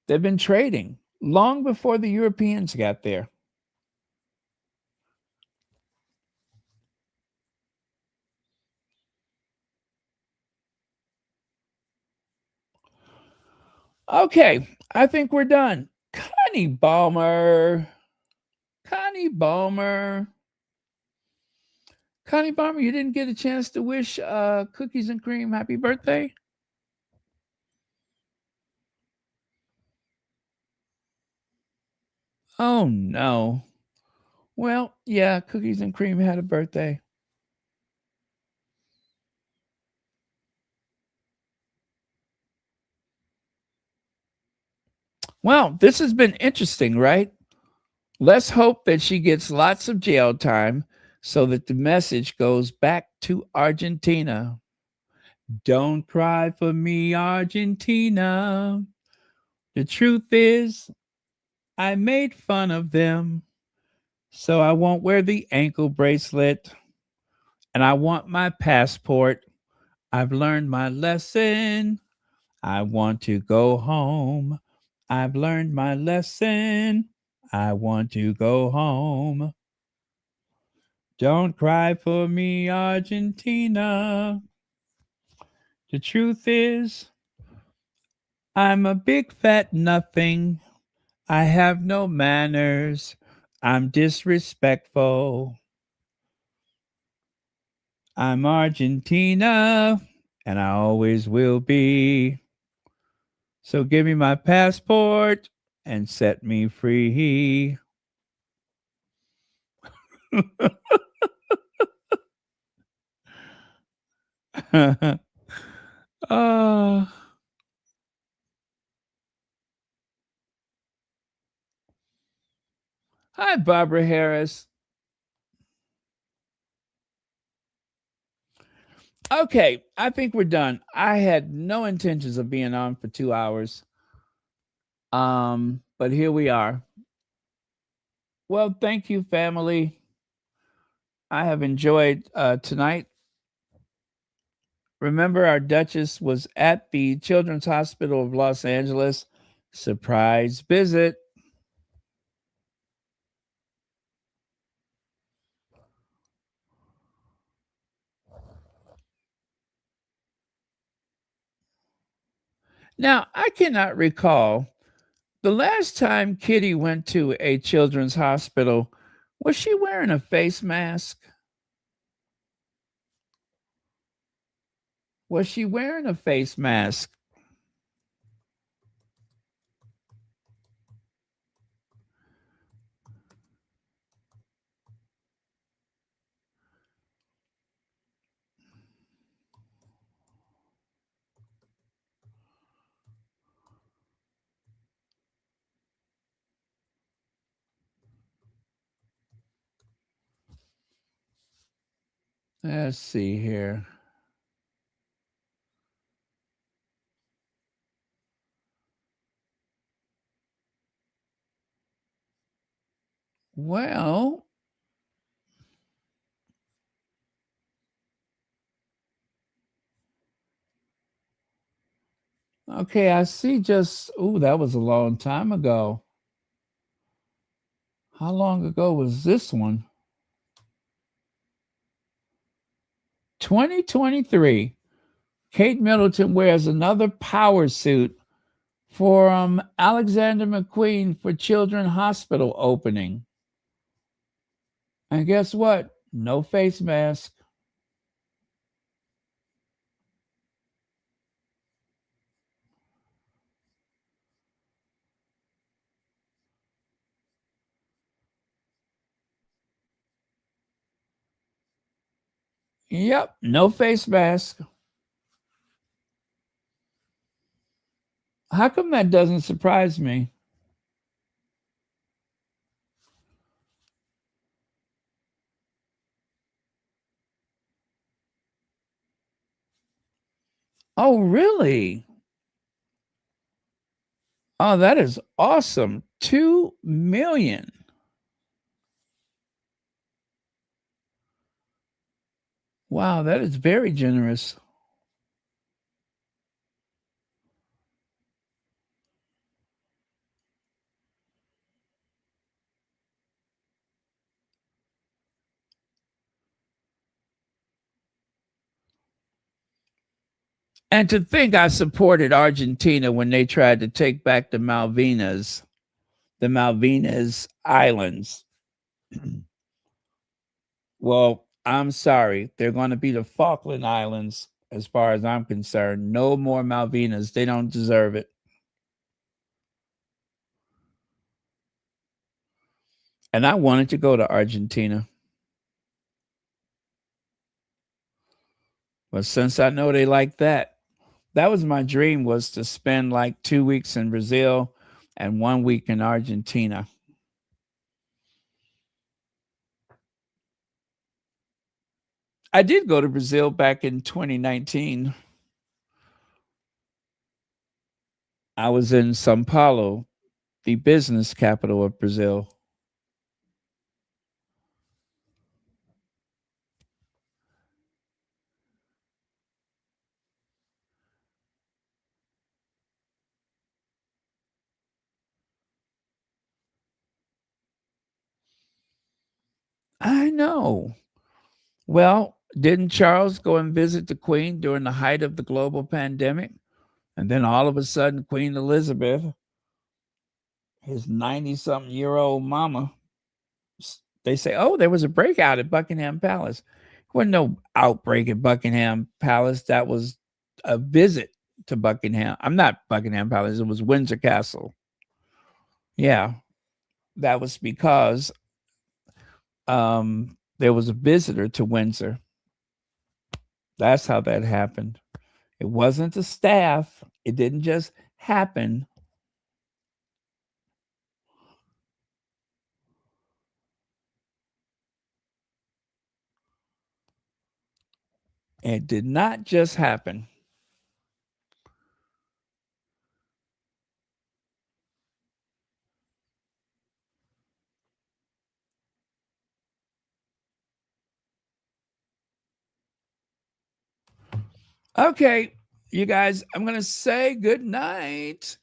They've been trading long before the Europeans got there. Okay, I think we're done. Connie Balmer, you didn't get a chance to wish Cookies and Cream happy birthday? Oh, no. Well, yeah, Cookies and Cream had a birthday. Well, this has been interesting, right? Let's hope that she gets lots of jail time so that the message goes back to Argentina. Don't cry for me, Argentina. The truth is, I made fun of them, so I won't wear the ankle bracelet. And I want my passport. I've learned my lesson. I want to go home. I've learned my lesson. I want to go home. Don't cry for me, Argentina. The truth is, I'm a big fat nothing. I have no manners. I'm disrespectful. I'm Argentina, and I always will be. So give me my passport and set me free. uh, Hi, Barbara Harris. Okay, I think we're done. I had no intentions of being on for 2 hours. But here we are. Well, thank you, family. I have enjoyed tonight. Remember, our Duchess was at the Children's Hospital of Los Angeles. Surprise visit. Now, I cannot recall the last time Kitty went to a children's hospital. Was she wearing a face mask? Was she wearing a face mask? Let's see here. Well, okay, I see just, ooh, that was a long time ago. How long ago was this one? 2023. Kate Middleton wears another power suit for Alexander McQueen for Children Hospital opening. And guess what? No face mask. Yep, no face mask. How come that doesn't surprise me? Oh, really? Oh, that is awesome. 2 million. Wow, that is very generous. And to think I supported Argentina when they tried to take back the Malvinas Islands. Well, I'm sorry. They're going to be the Falkland Islands as far as I'm concerned. No more Malvinas. They don't deserve it. And I wanted to go to Argentina. But since I know they like that was my dream, was to spend like 2 weeks in Brazil and 1 week in Argentina. I did go to Brazil back in 2019. I was in Sao Paulo the business capital of Brazil. I know. Well, didn't Charles go and visit the Queen during the height of the global pandemic? And then all of a sudden, Queen Elizabeth, his 90-something-year-old mama, they say, oh, there was a breakout at Buckingham Palace. There wasn't no outbreak at Buckingham Palace. That was a visit to Buckingham. I'm not Buckingham Palace. It was Windsor Castle. Yeah, that was because there was a visitor to Windsor. That's how that happened. It wasn't the staff. It didn't just happen. It did not just happen. Okay, you guys, I'm going to say good night.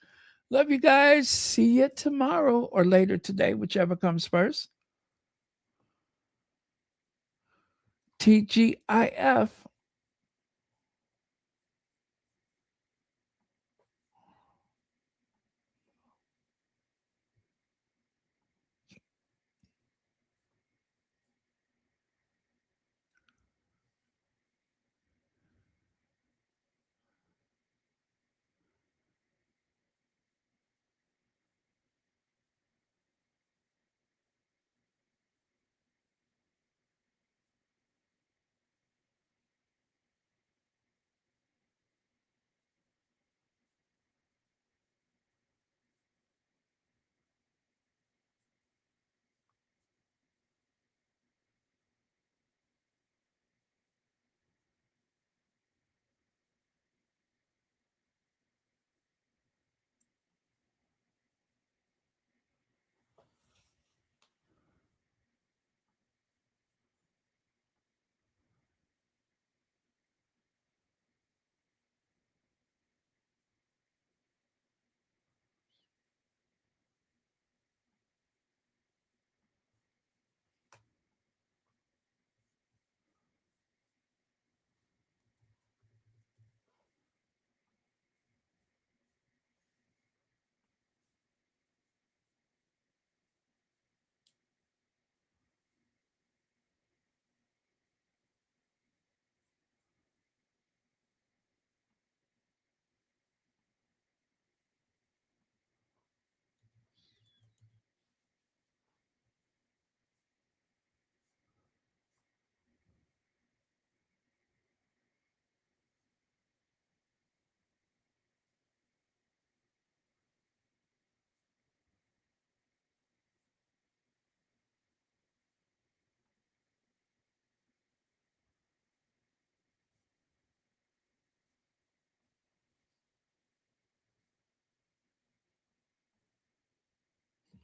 Love you guys. See you tomorrow or later today, whichever comes first. TGIF.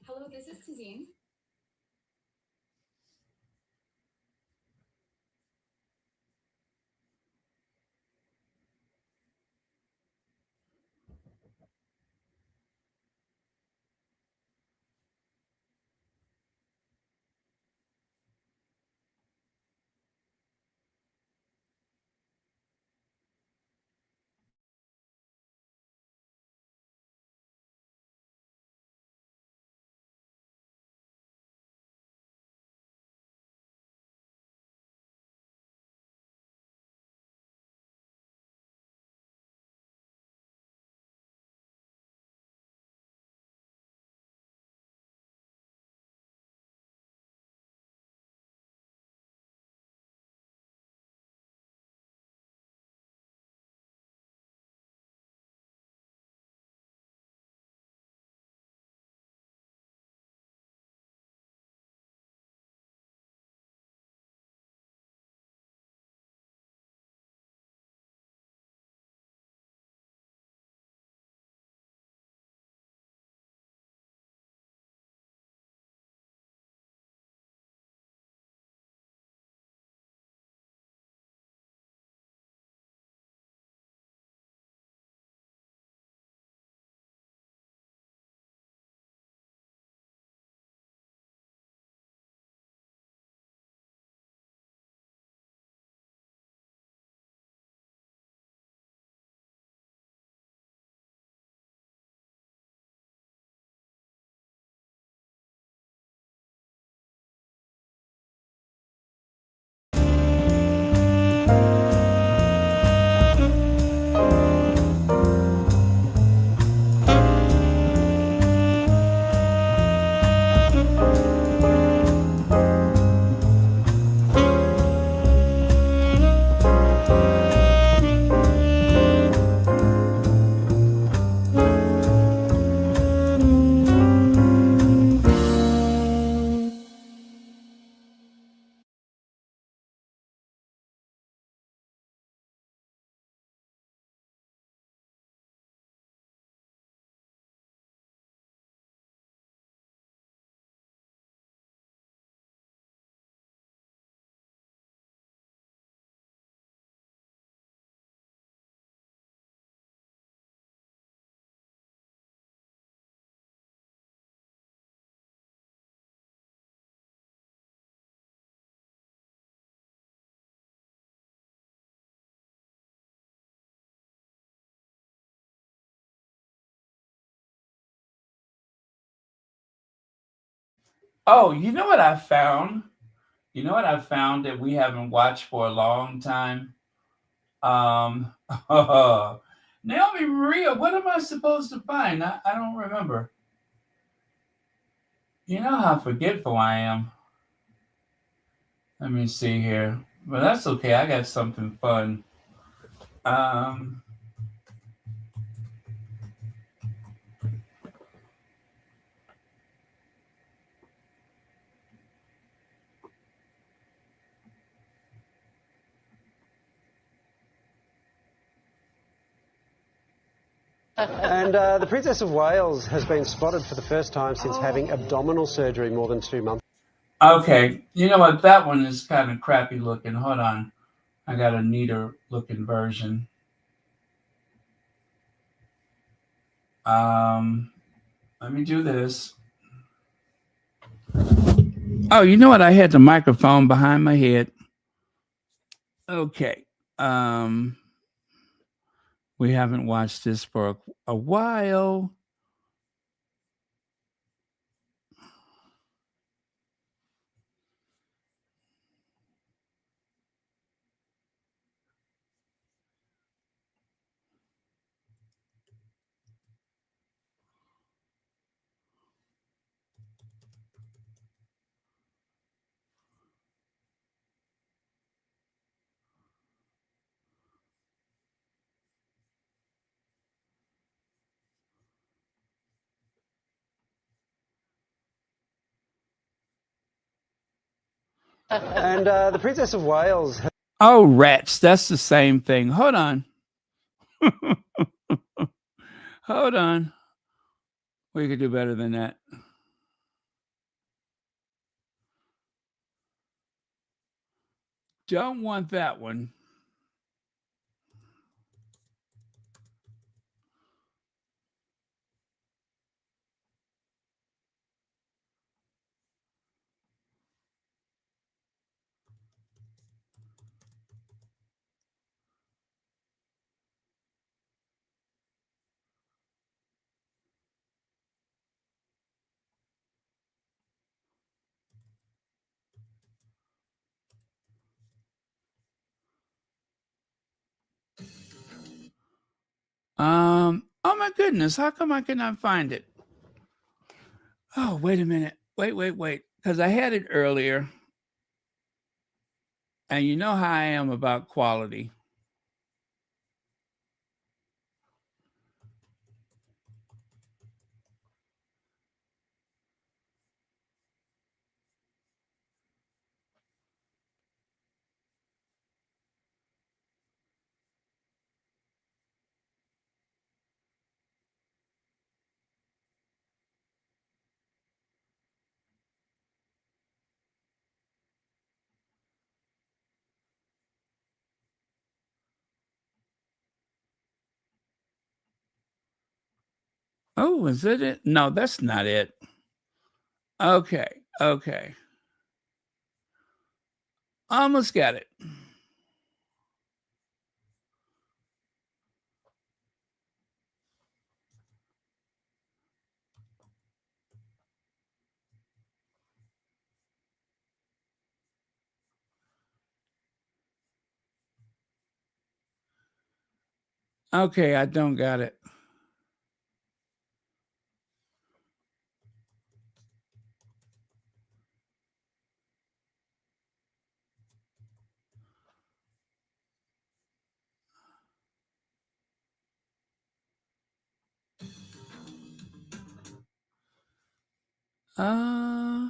Hello, this is Tazine. Oh, you know what I found? You know what I found that we haven't watched for a long time? Um, Naomi Maria, what am I supposed to find? I don't remember. You know how forgetful I am. Let me see here. But that's okay. I got something fun. Um, And the Princess of Wales has been spotted for the first time since having abdominal surgery more than 2 months. okay. You know what? That one is kind of crappy looking. Hold on. I got a neater looking version. Let me do this. Oh, you know what? I had the microphone behind my head. Okay. Um, we haven't watched this for a while. And the Princess of Wales. Oh, rats. That's the same thing. Hold on. Hold on. We could do better than that. Don't want that one. Oh my goodness, how come I cannot find it? Oh, wait a minute. Wait. Because I had it earlier. And you know how I am about quality. Oh, is it it? No, that's not it. Okay. Almost got it. Okay, I don't got it. Uh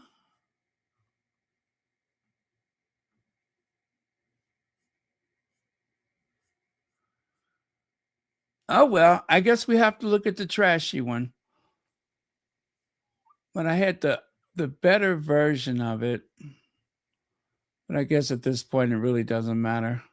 oh well, I guess we have to look at the trashy one. But I had the better version of it. But I guess at this point it really doesn't matter.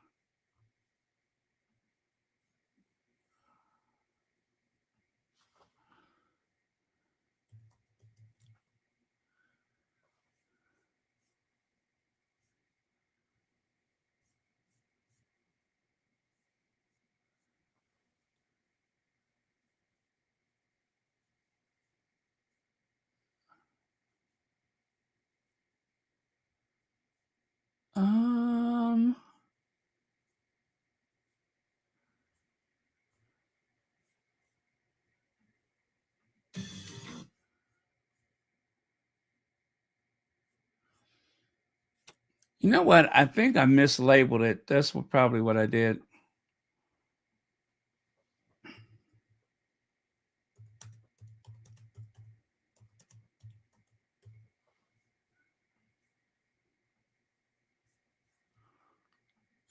You know what? I think I mislabeled it. That's probably what I did.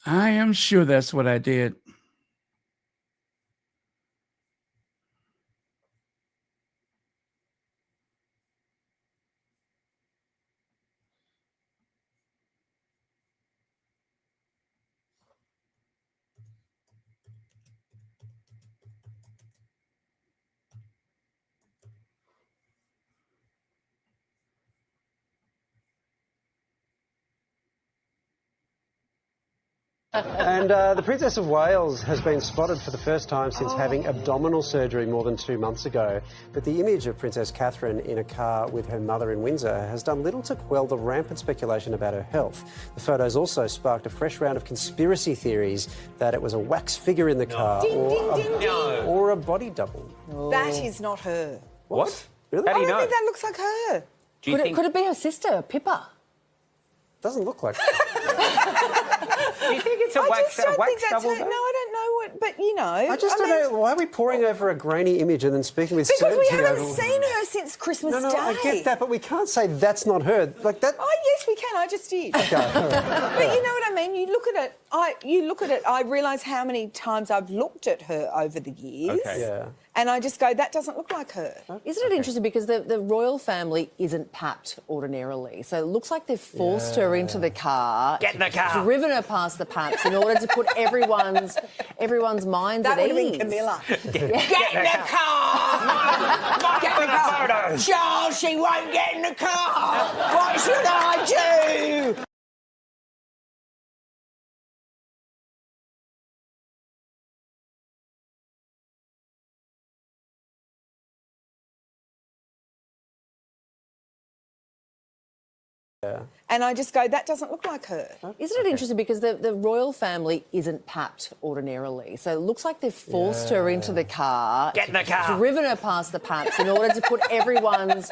I am sure that's what I did. And the Princess of Wales has been spotted for the first time since having abdominal surgery more than 2 months ago. But the image of Princess Catherine in a car with her mother in Windsor has done little to quell the rampant speculation about her health. The photos also sparked a fresh round of conspiracy theories that it was a wax figure in the car or a body double. That is not her. What? Really? I don't think that looks like her. Could it be her sister, Pippa? Doesn't look like Do you think it's a wax think that's double? her. No, I don't know what, but you know. I just don't know. Why are we poring over a grainy image and then speaking with Because we certainty haven't over- seen her since Christmas No, Day. I get that, but we can't say that's not her. Like that. Oh yes, we can. I just did. But you know what I mean. You look at it. I realise how many times I've looked at her over the years. Okay. Yeah. And I just go, that doesn't look like her. Isn't it interesting because the royal family isn't papped ordinarily, so it looks like they've forced her into the car, Get in the car. driven her past the paps in order to put everyone's minds That at would have ease. been Camilla. Get in the car! Get in the car! Charles, she won't get in the car. What should I do? And I just go, that doesn't look like her. Isn't it interesting because the royal family isn't papped ordinarily, so it looks like they've forced her into the car, Get in the car! driven her past the paps in order to put everyone's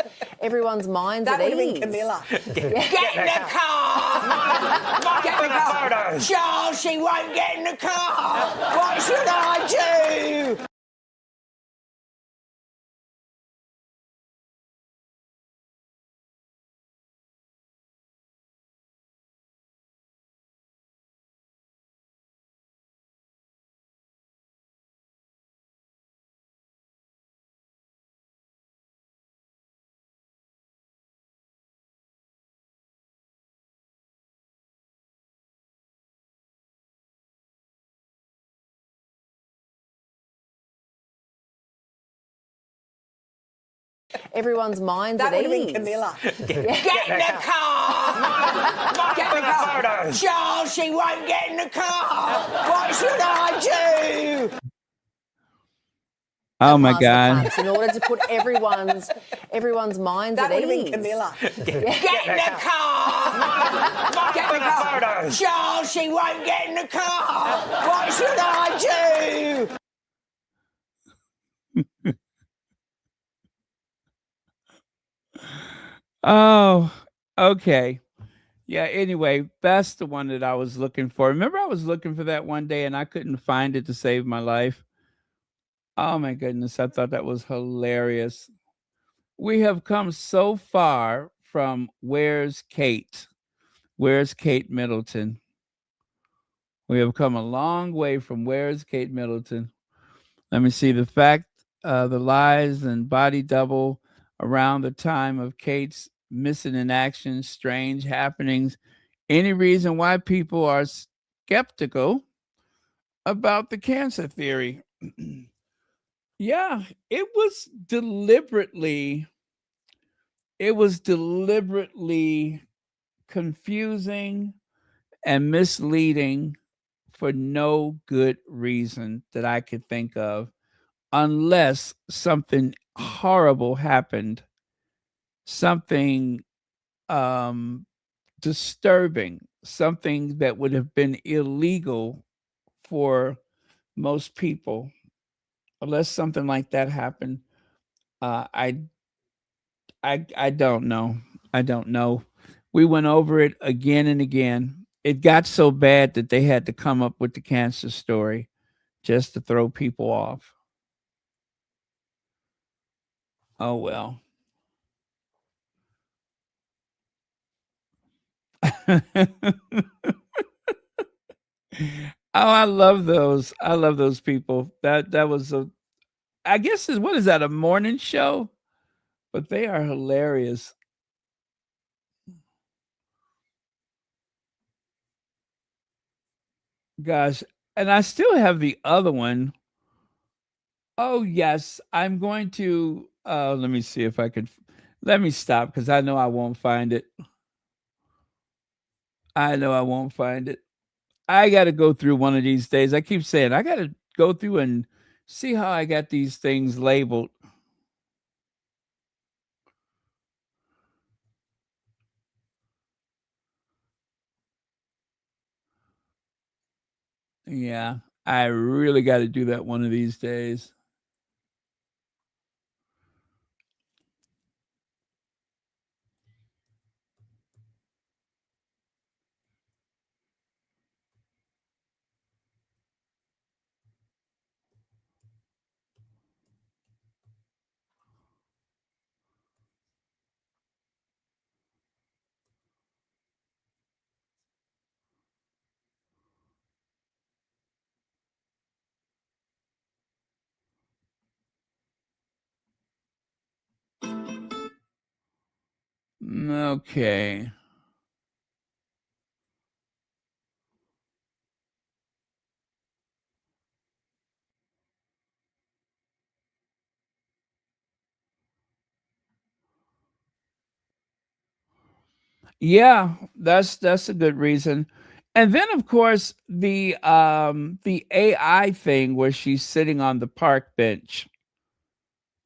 minds That at would have ease. been Camilla. Get in the car! Get in the car! Charles, she won't get in the car. What should I do? Everyone's minds That at would have ease. been Camilla. Get in the car! Get in the car! Charles, she won't get in the car. What should I do? Oh my past the God. paps in order to put everyone's minds That at would have ease. been Camilla. Get in the car! Get in the car! Charles, she won't get in the car. What should I do? Oh, okay. Yeah, anyway, that's the one that I was looking for. Remember, I was looking for that one day and I couldn't find it to save my life. Oh my goodness, I thought that was hilarious. We have come so far from Where's Kate? Where's Kate Middleton? We have come a long way from Where's Kate Middleton. Let me see the fact, the lies and body double around the time of Kate's missing in action, strange happenings, any reason why people are skeptical about the cancer theory. Yeah, it was deliberately confusing and misleading for no good reason that I could think of, unless something horrible happened, something disturbing, something that would have been illegal for most people. Unless something like that happened, I don't know. I don't know We went over it again and again. It got so bad that they had to come up with the cancer story just to throw people off. Oh well. Oh, I love those. I love those people. That was a, I guess is, what is that, a morning show? But they are hilarious. Gosh, and I still have the other one. Oh yes, I'm going to let me see if I could, let me stop because I know I won't find it. I know I won't find it. I got to go through one of these days. I keep saying I got to go through and see how I got these things labeled. Yeah, I really got to do that one of these days. Okay. Yeah, that's a good reason. And then of course the AI thing where she's sitting on the park bench,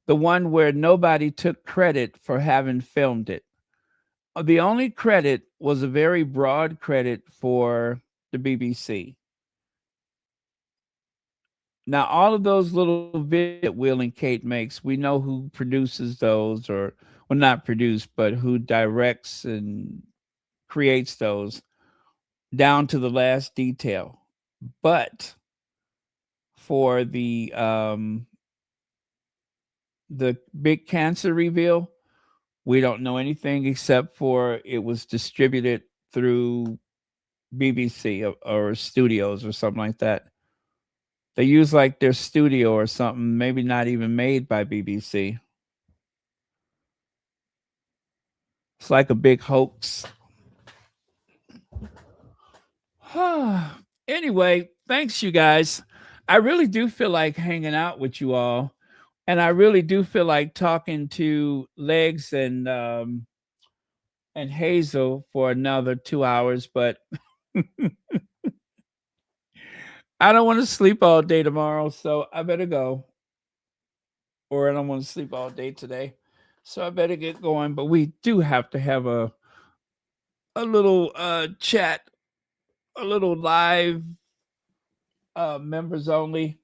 the one where nobody took credit for having filmed it. The only credit was a very broad credit for the BBC. Now all of those little videos that Will and Kate makes, we know who produces those, or well, not produce, but who directs and creates those down to the last detail. But for the big cancer reveal, we don't know anything except for it was distributed through BBC or studios or something like that. They use like their studio or something, maybe not even made by BBC. It's like a big hoax. Anyway, thanks you guys. I really do feel like hanging out with you all. And I really do feel like talking to Legs and Hazel for another 2 hours, but I don't want to sleep all day tomorrow, so I better go. Or I don't want to sleep all day today. So I better get going. But we do have to have a little chat, a little live members only.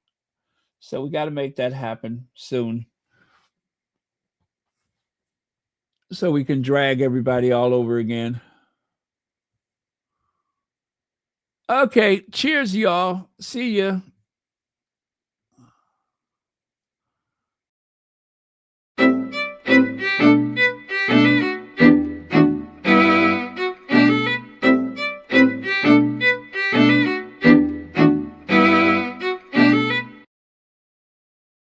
So we got to make that happen soon. So we can drag everybody all over again. Okay, cheers, y'all. See ya.